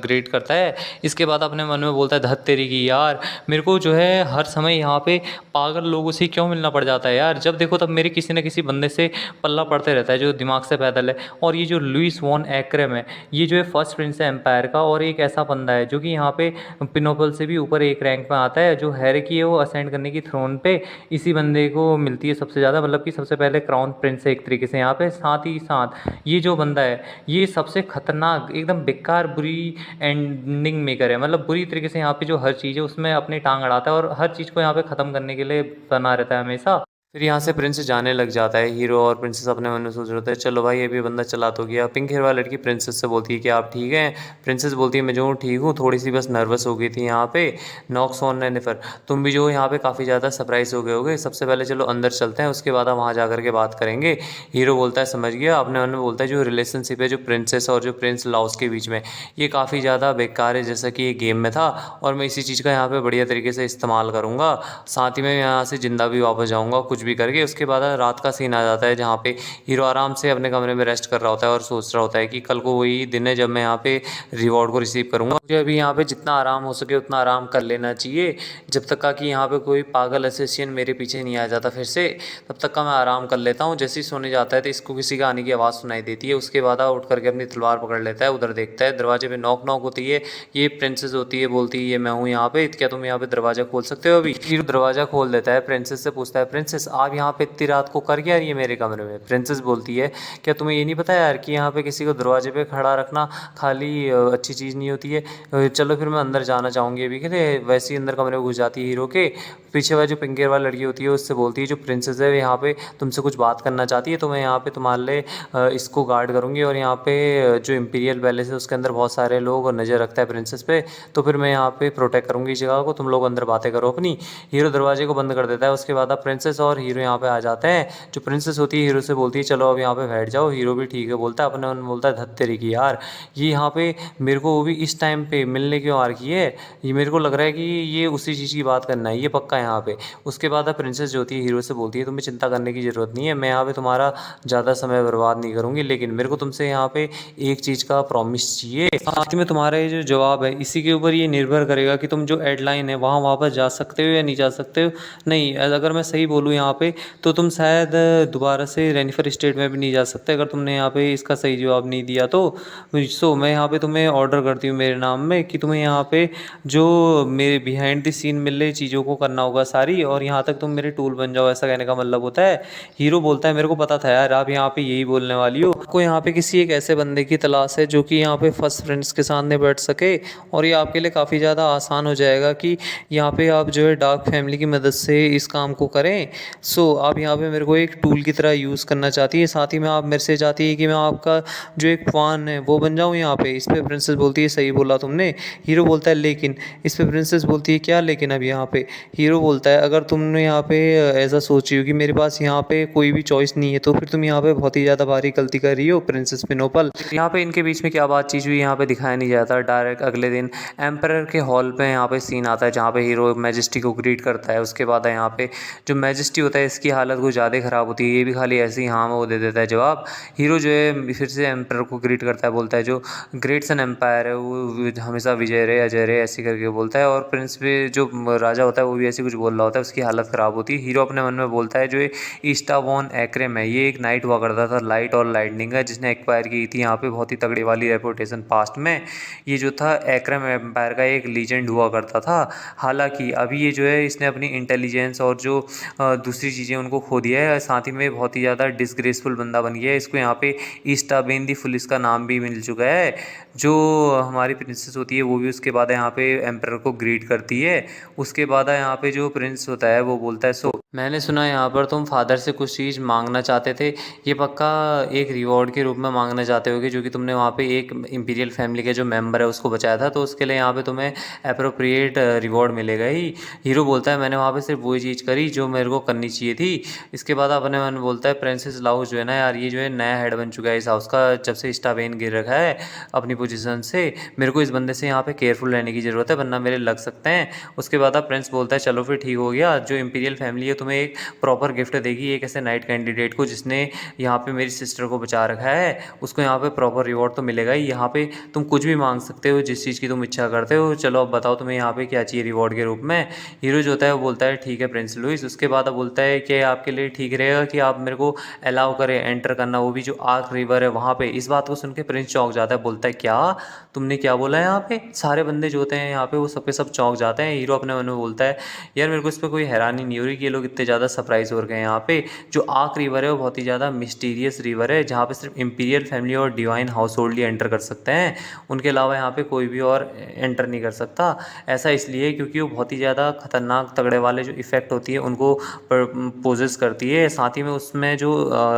ग्रेट करता है। इसके बाद अपने मन में बोलता है धत तेरी की यार मेरे को जो है हर समय यहाँ पे पागल लोगों से क्यों मिलना पड़ जाता है यार, जब देखो तब मेरे किसी न किसी बंदे से पल्ला पड़ते रहता है जो दिमाग से पैदल है। और ये जो लुइस वॉन एक्रेम है ये जो है फर्स्ट प्रिंस है एम्पायर का और एक ऐसा बंदा है जो कि यहाँ पे पिनोपल से भी ऊपर एक रैंक में आता है। जो हैरी की है वो असेंड करने की थ्रोन पे इसी बंदे को मिलती है सबसे ज़्यादा, मतलब कि सबसे पहले क्राउन प्रिंस है एक तरीके से यहाँ पे। साथ ही साथ ये जो बंदा है ये सबसे खतरनाक एकदम बेकार बुरी एंडिंग मेकर है, मतलब बुरी तरीके से यहाँ पे जो हर चीज़ है उसमें अपनी टांग अड़ाता है और हर चीज़ को यहाँ पे ख़त्म करने के लिए बना रहता है हमेशा। फिर यहाँ से प्रिंस जाने लग जाता है। हीरो और प्रिंसेस अपने मन में सोच रहे होते हैं चलो भाई ये भी बंदा चला तो गया। पिंक हेयर वाली लड़की प्रिंसेस से बोलती है कि आप ठीक हैं। प्रिंसेस बोलती है मैं जो हूँ ठीक हूँ, थोड़ी सी बस नर्वस हो गई थी यहाँ पे। नॉक्स ऑन रेनिफर तुम भी जो यहाँ पे काफ़ी ज़्यादा सरप्राइज हो गए होगे, सबसे पहले चलो अंदर चलते हैं उसके बाद हम वहाँ जा करके बात करेंगे। हीरो बोलता है समझ गया। अपने मन में बोलता है जो रिलेशनशिप है जो प्रिंसेस और जो प्रिंस लाउस के बीच में ये काफ़ी ज़्यादा बेकार है जैसा कि ये गेम में था और मैं इसी चीज़ का यहाँ पे बढ़िया तरीके से इस्तेमाल करूँगा। साथ ही मैं यहाँ से ज़िंदा भी वापस जाऊँगा कुछ भी करके। उसके बाद रात का सीन आ जाता है जहाँ पे हीरो आराम से अपने कमरे में रेस्ट कर रहा होता है और सोच रहा होता है कि कल को वही दिन है जब मैं यहाँ पे रिवॉर्ड को रिसीव करूँगा। मुझे अभी यहाँ पे जितना आराम हो सके उतना आराम कर लेना चाहिए जब तक का कि यहाँ पे कोई पागल असेसियन मेरे पीछे नहीं आ जाता फिर से, तब तक का मैं आराम कर लेता हूँ। जैसे ही सोने जाता है तो इसको किसी का आने की आवाज़ सुनाई देती है। उसके बाद उठ करके अपनी तलवार पकड़ लेता है, उधर देखता है दरवाजे पर नॉक नॉक होती है। ये प्रिंसेस होती है, बोलती है ये मैं हूँ यहाँ पे, क्या तुम यहाँ पे दरवाज़ा खोल सकते हो। अभी हीरो दरवाज़ा खोल देता है, प्रिंसेस से पूछता है प्रिंसेस आप यहाँ पे इतनी रात को कर क्या रही है मेरे कमरे में? प्रिंसेस बोलती है क्या तुम्हें ये नहीं पता यार कि यहाँ पे किसी को दरवाजे पे खड़ा रखना खाली अच्छी चीज़ नहीं होती है। चलो फिर मैं अंदर जाना चाहूँगी अभी। कहते वैसे ही अंदर कमरे में घुस जाती है हीरो के। पीछे वाली जो पिंक हेयर वाली लड़की होती है उससे बोलती है जो प्रिंसेस है यहाँ पे तुमसे कुछ बात करना चाहती है, तो मैं यहाँ पे तुम्हारे लिए इसको गार्ड करूँगी, और यहाँ पे जो इम्पीरियल पैलेस है उसके अंदर बहुत सारे लोग नज़र रखता है प्रिंसेस पे, तो फिर मैं यहाँ पे प्रोटेक्ट करूँगी इस जगह को, तुम लोग अंदर बातें करो अपनी। हीरो दरवाजे को बंद कर देता है। उसके बाद अब प्रिंसेस और हीरो यहाँ पे आ जाते हैं। जो प्रिंसेस होती है हीरो से बोलती है चलो अब यहाँ पे बैठ जाओ। हीरो भी ठीक है बोलता है, अपने मन में बोलता है धत तेरी की यार, ये यहाँ पे मेरे को वो भी इस टाइम पे मिलने क्यों आ रखी है, ये मेरे को लग रहा है कि ये उसी चीज़ की बात करना है, ये पक्का यहाँ पे। उसके बाद अब प्रिंसेस जो होती है हीरो से बोलती है तुम्हें चिंता करने की ज़रूरत नहीं है, मैं यहाँ पे तुम्हारा ज़्यादा समय बर्बाद नहीं करूँगी, लेकिन मेरे को तुमसे यहाँ पे एक चीज़ का प्रॉमिस चाहिए। साथ में तुम्हारा ये जो जवाब है इसी के ऊपर ये निर्भर करेगा कि तुम जो एडलाइन है वहाँ वापस जा सकते हो या नहीं जा सकते हो। नहीं, अगर मैं सही बोलूँ यहाँ पे तो तुम शायद दोबारा से रेनिफर स्टेट में भी नहीं जा सकते अगर तुमने यहाँ पे इसका सही जवाब नहीं दिया तो। सो मैं यहाँ पे तुम्हें ऑर्डर करती हूँ मेरे नाम में कि तुम्हें यहाँ पे जो मेरे बिहाइंड द सीन मिल रही चीज़ों को करना होगा सारी, और यहाँ तक तुम मेरे टूल बन जाओ, ऐसा कहने का मतलब होता है। हीरो बोलता है मेरे को पता था यार आप यहाँ पे यही बोलने वाली हो, आपको यहाँ पे किसी एक ऐसे बंदे की तलाश है जो कि यहाँ पे फर्स्ट फ्रेंड्स के सामने बैठ सके, और ये आपके लिए काफ़ी ज़्यादा आसान हो जाएगा कि यहाँ पे आप जो है डार्क फैमिली की मदद से इस काम को करें। सो आप यहाँ पे मेरे को एक टूल की तरह यूज़ करना चाहती है, साथ ही में आप मेरे से चाहती है कि मैं आपका जो एक फ़ान है वो बन जाऊँ यहाँ पे। इस पर प्रिंसेस बोलती है सही बोला तुमने। हीरो बोलता है लेकिन, इस पर प्रिंसेस बोलती है क्या लेकिन अब यहाँ पे। हीरो बोलता है अगर तुमने यहाँ पे ऐसा सोची हो कि मेरे पास यहाँ पे कोई भी चॉइस नहीं है तो फिर तुम यहाँ पे बहुत ही ज़्यादा भारी गलती कर रही हो प्रिंसेस पिनोपल। यहाँ पे इनके बीच में क्या बातचीत हुई यहाँ पे दिखाया नहीं जाता। डायरेक्ट अगले दिन एम्परर के हॉल पे यहाँ पे सीन आता है जहाँ पे हीरो मैजेस्टी को ग्रीट करता है। उसके बाद यहाँ पे जो मैजेस्टी होता है इसकी हालत कुछ ज़्यादा ख़राब होती है, ये भी खाली ऐसे ही हाँ में वो दे देता है जवाब। हीरो जो है फिर से एम्परर को ग्रीट करता है, बोलता है जो ग्रेट सन एम्पायर है वो हमेशा विजय रहे अजय रहे ऐसे करके बोलता है। और प्रिंस भी जो राजा होता है वो भी ऐसे कुछ बोल रहा होता है, उसकी हालत ख़राब होती है। हीरो अपने मन में बोलता है जो ईस्टा वॉन एक्रेम है ये एक नाइट हुआ करता था लाइट और लाइटनिंग है जिसने एक्वायर की थी यहाँ पे बहुत ही तगड़ी वाली रेपुटेशन पास्ट में। ये जो था एक्रेम एम्पायर का एक लीजेंड हुआ करता था। हालांकि अभी ये जो है इसने अपनी इंटेलिजेंस और जो दूसरी चीज़ें उनको खो दिया है, साथ ही में बहुत ही ज़्यादा डिसग्रेसफुल बंदा बन गया है। इसको यहाँ पे ईस्टा बेन दी फुलिस का नाम भी मिल चुका है। जो हमारी प्रिंसेस होती है वो भी उसके बाद यहाँ पे एम्परर को ग्रीट करती है। उसके बाद यहाँ पे जो प्रिंस होता है वो बोलता है सो मैंने सुना यहाँ पर तुम फादर से कुछ चीज़ मांगना चाहते थे, ये पक्का एक रिवॉर्ड के रूप में मांगना चाहते होगे जो कि तुमने वहाँ पे एक इंपीरियल फैमिली के जो मेंबर है उसको बचाया था, तो उसके लिए यहाँ पे तुम्हें अप्रोप्रिएट रिवॉर्ड मिलेगा ही। हीरो बोलता है मैंने वहाँ पे सिर्फ वही चीज़ करी जो मेरे को करनी चाहिए थी। इसके बाद अपने मन में बोलता है प्रिंसेस लाउस जो है ना यार ये जो है नया हेड बन चुका है इस हाउस का जब से स्टावेन गिर रखा है अपनी पोजीशन से। मेरे को इस बंदे से यहाँ पे केयरफुल रहने की ज़रूरत है वरना मेरे लग सकते हैं। उसके बाद अब प्रिंस बोलता है चलो फिर ठीक हो गया, जो इंपीरियल फैमिली है तुम्हें एक प्रॉपर गिफ्ट देगी एक ऐसे नाइट कैंडिडेट को जिसने यहाँ पे मेरी सिस्टर को बचा रखा है, उसको यहाँ पे प्रॉपर रिवॉर्ड तो मिलेगा ही। यहाँ पे तुम कुछ भी मांग सकते हो जिस चीज़ की तुम इच्छा करते हो, चलो अब बताओ तुम्हें यहाँ पे क्या चाहिए रिवॉर्ड के रूप में। हीरो जो होता है वो बोलता है ठीक है प्रिंस लुइस। उसके बाद अब बोलता है कि आपके लिए ठीक रहेगा कि आप मेरे को अलाउ करें एंटर करना, वो भी जो आर्क रिवर है वहाँ पे। इस बात को सुन के प्रिंस चौंक जाता है, बोलता है क्या तुमने क्या बोला है। यहाँ पे सारे बंदे जो होते हैं यहाँ पे वो सब के सब चौंक जाते हैं। हीरो अपने मन में बोलता है यार मेरे को इस पर कोई हैरानी नहीं हो रही कि ये लोग इतने ज़्यादा सरप्राइज हो गए हैं। यहाँ पे जो आर्क रिवर है वो बहुत ही ज़्यादा मिस्टीरियस रिवर है जहाँ पे सिर्फ इंपीरियल फैमिली और डिवाइन हाउस होल्ड ही एंटर कर सकते हैं, उनके अलावा यहाँ पे कोई भी और एंटर नहीं कर सकता। ऐसा इसलिए क्योंकि वो बहुत ही ज़्यादा खतरनाक तगड़े वाले जो इफ़ेक्ट होती है उनको पोजेस करती है, साथ ही में उसमें जो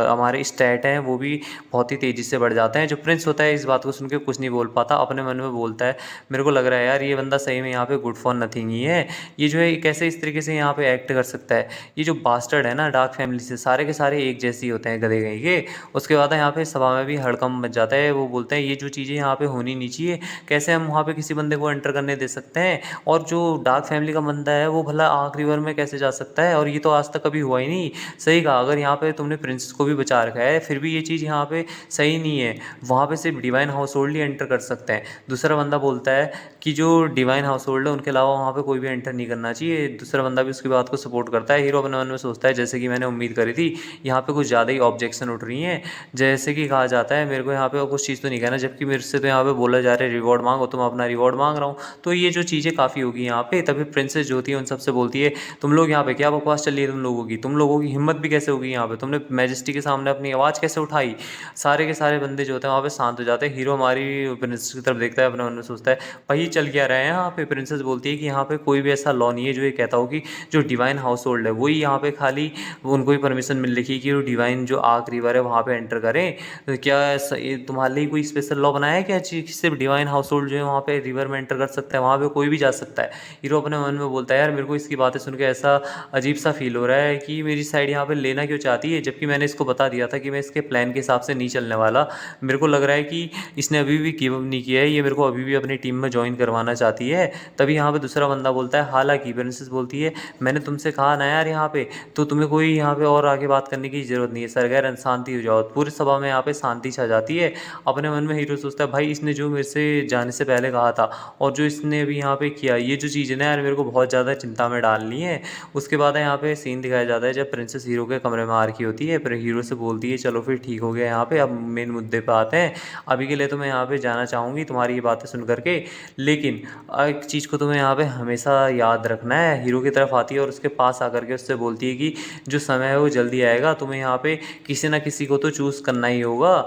हमारे स्टैट हैं वो भी बहुत ही तेज़ी से बढ़ जाते हैं। जो प्रिंस होता है इस बात को सुन के कुछ नहीं बोल पाता, अपने मन में बोलता है मेरे को लग रहा है यार ये बंदा सही में यहाँ पे गुड फॉर नथिंग ही है, ये जो है कैसे इस तरीके से यहाँ पे एक्ट कर सकता है। ये जो बास्टर्ड है ना डार्क फैमिली से सारे के सारे एक जैसे ही होते हैं गधे गई के। उसके बाद यहाँ पे सभा में भी हड़कंप मच जाता है, वो बोलते हैं ये जो चीज़ें यहाँ पे होनी नहीं चाहिए, कैसे हम वहाँ पे किसी बंदे को एंटर करने दे सकते हैं, और जो डार्क फैमिली का बंदा है वो भला आर्क रिवर में कैसे जा सकता है, और ये तो आज तक कभी हुआ ही नहीं। सही कहा, अगर यहाँ पे तुमने प्रिंसेस को भी बचा रखा है फिर भी ये चीज़ यहाँ पे सही नहीं है, वहाँ पे सिर्फ डिवाइन हाउस होल्ड ही एंटर कर सकते हैं। दूसरा बंदा बोलता है कि जो डिवाइन हाउस होल्ड है उनके अलावा वहाँ पे कोई भी एंटर नहीं करना चाहिए, दूसरा बंदा भी उसकी बात को सपोर्ट करता है। हीरो अपने मन में सोचता है जैसे कि मैंने उम्मीद करी थी, यहाँ पे कुछ ज़्यादा ही ऑब्जेक्शन उठ रही हैं। जैसे कि कहा जाता है मेरे को यहाँ पे और कुछ चीज़ तो नहीं कहना, जबकि मेरे से तो यहाँ पे बोला जा रहा है रिवॉर्ड मांगो, तो मैं अपना रिवॉर्ड मांग रहा हूँ। तो ये जो चीज़ें काफ़ी होगी यहाँ पे। तभी प्रिंसेस जो होती है उन सबसे बोलती है, तुम लोग यहाँ पे क्या बकवास चल रही है तुम लोगों की हिम्मत भी कैसे होगी यहाँ पे, तुमने मैजेस्टी के सामने अपनी आवाज़ कैसे उठाई। सारे के सारे बंदे जो होते हैं वहाँ पे शांत हो जाते हैं। हीरो हमारी प्रिंसेस की तरफ देखता है, अपने मन में सोचता है भाई चल क्या रहा है यहाँ पे। प्रिंसेस बोलती है कि यहाँ पे कोई भी ऐसा लॉ नहीं है जो ये कहता हो कि जो डिवाइन हाउस होल्ड है वही यहाँ पे खाली उनको ही परमिशन मिल रखी है कि वो डिवाइन जो आर्क रिवर है वहाँ पे एंटर करें। तो क्या ये तुम्हारे लिए कोई स्पेशल लॉ बनाया है क्या सिर्फ डिवाइन हाउस होल्ड जो है वहाँ पे रिवर में एंटर कर सकता है, वहाँ पे कोई भी जा सकता है। हीरो अपने मन में बोलता है यार मेरे को इसकी बातें सुन के ऐसा अजीब सा फील हो रहा है कि मेरी साइड यहाँ पे लेना क्यों चाहती है, जबकि मैंने इसको बता दिया था कि मैं इसके प्लान के हिसाब से नहीं चलने वाला। मेरे को लग रहा है कि इसने अभी भी गिव अप नहीं किया है, ये मेरे को अभी भी अपनी टीम में ज्वाइन करवाना चाहती है। तभी यहाँ पे दूसरा बंदा बोलता है, हालांकि प्रिंसेस बोलती है मैंने तुमसे कहा ना यार यहाँ पे तो तुम्हें कोई यहाँ पे और आगे बात करने की ज़रूरत नहीं है, सरगैर शांति हो जाओ। पूरी सभा में यहाँ पे शांति छा जाती है। अपने मन में हीरो सोचता है भाई इसने जो मेरे से जाने से पहले कहा था और जो इसने अभी यहाँ पे किया, ये जो चीज़ें ना यार मेरे को बहुत ज़्यादा चिंता में डालनी है। उसके बाद यहाँ पे सीन दिखाया जाता है जब प्रिंसेस हीरो के कमरे में आ रखी होती है, फिर हीरो से बोलती है चलो फिर ठीक हो गया, यहाँ पे अब मेन मुद्दे पे आते हैं। अभी के लिए तो मैं यहाँ पे जाना चाहूँगी तुम्हारी ये बातें सुन करके, लेकिन एक चीज़ को तुम्हें यहाँ पे हमेशा याद रखना है। हीरो की तरफ आती है और उसके पास आकर के उससे बोलती है कि जो समय है वो जल्दी आएगा, तुम्हें यहाँ पे किसी ना किसी को तो चूज़ करना ही होगा।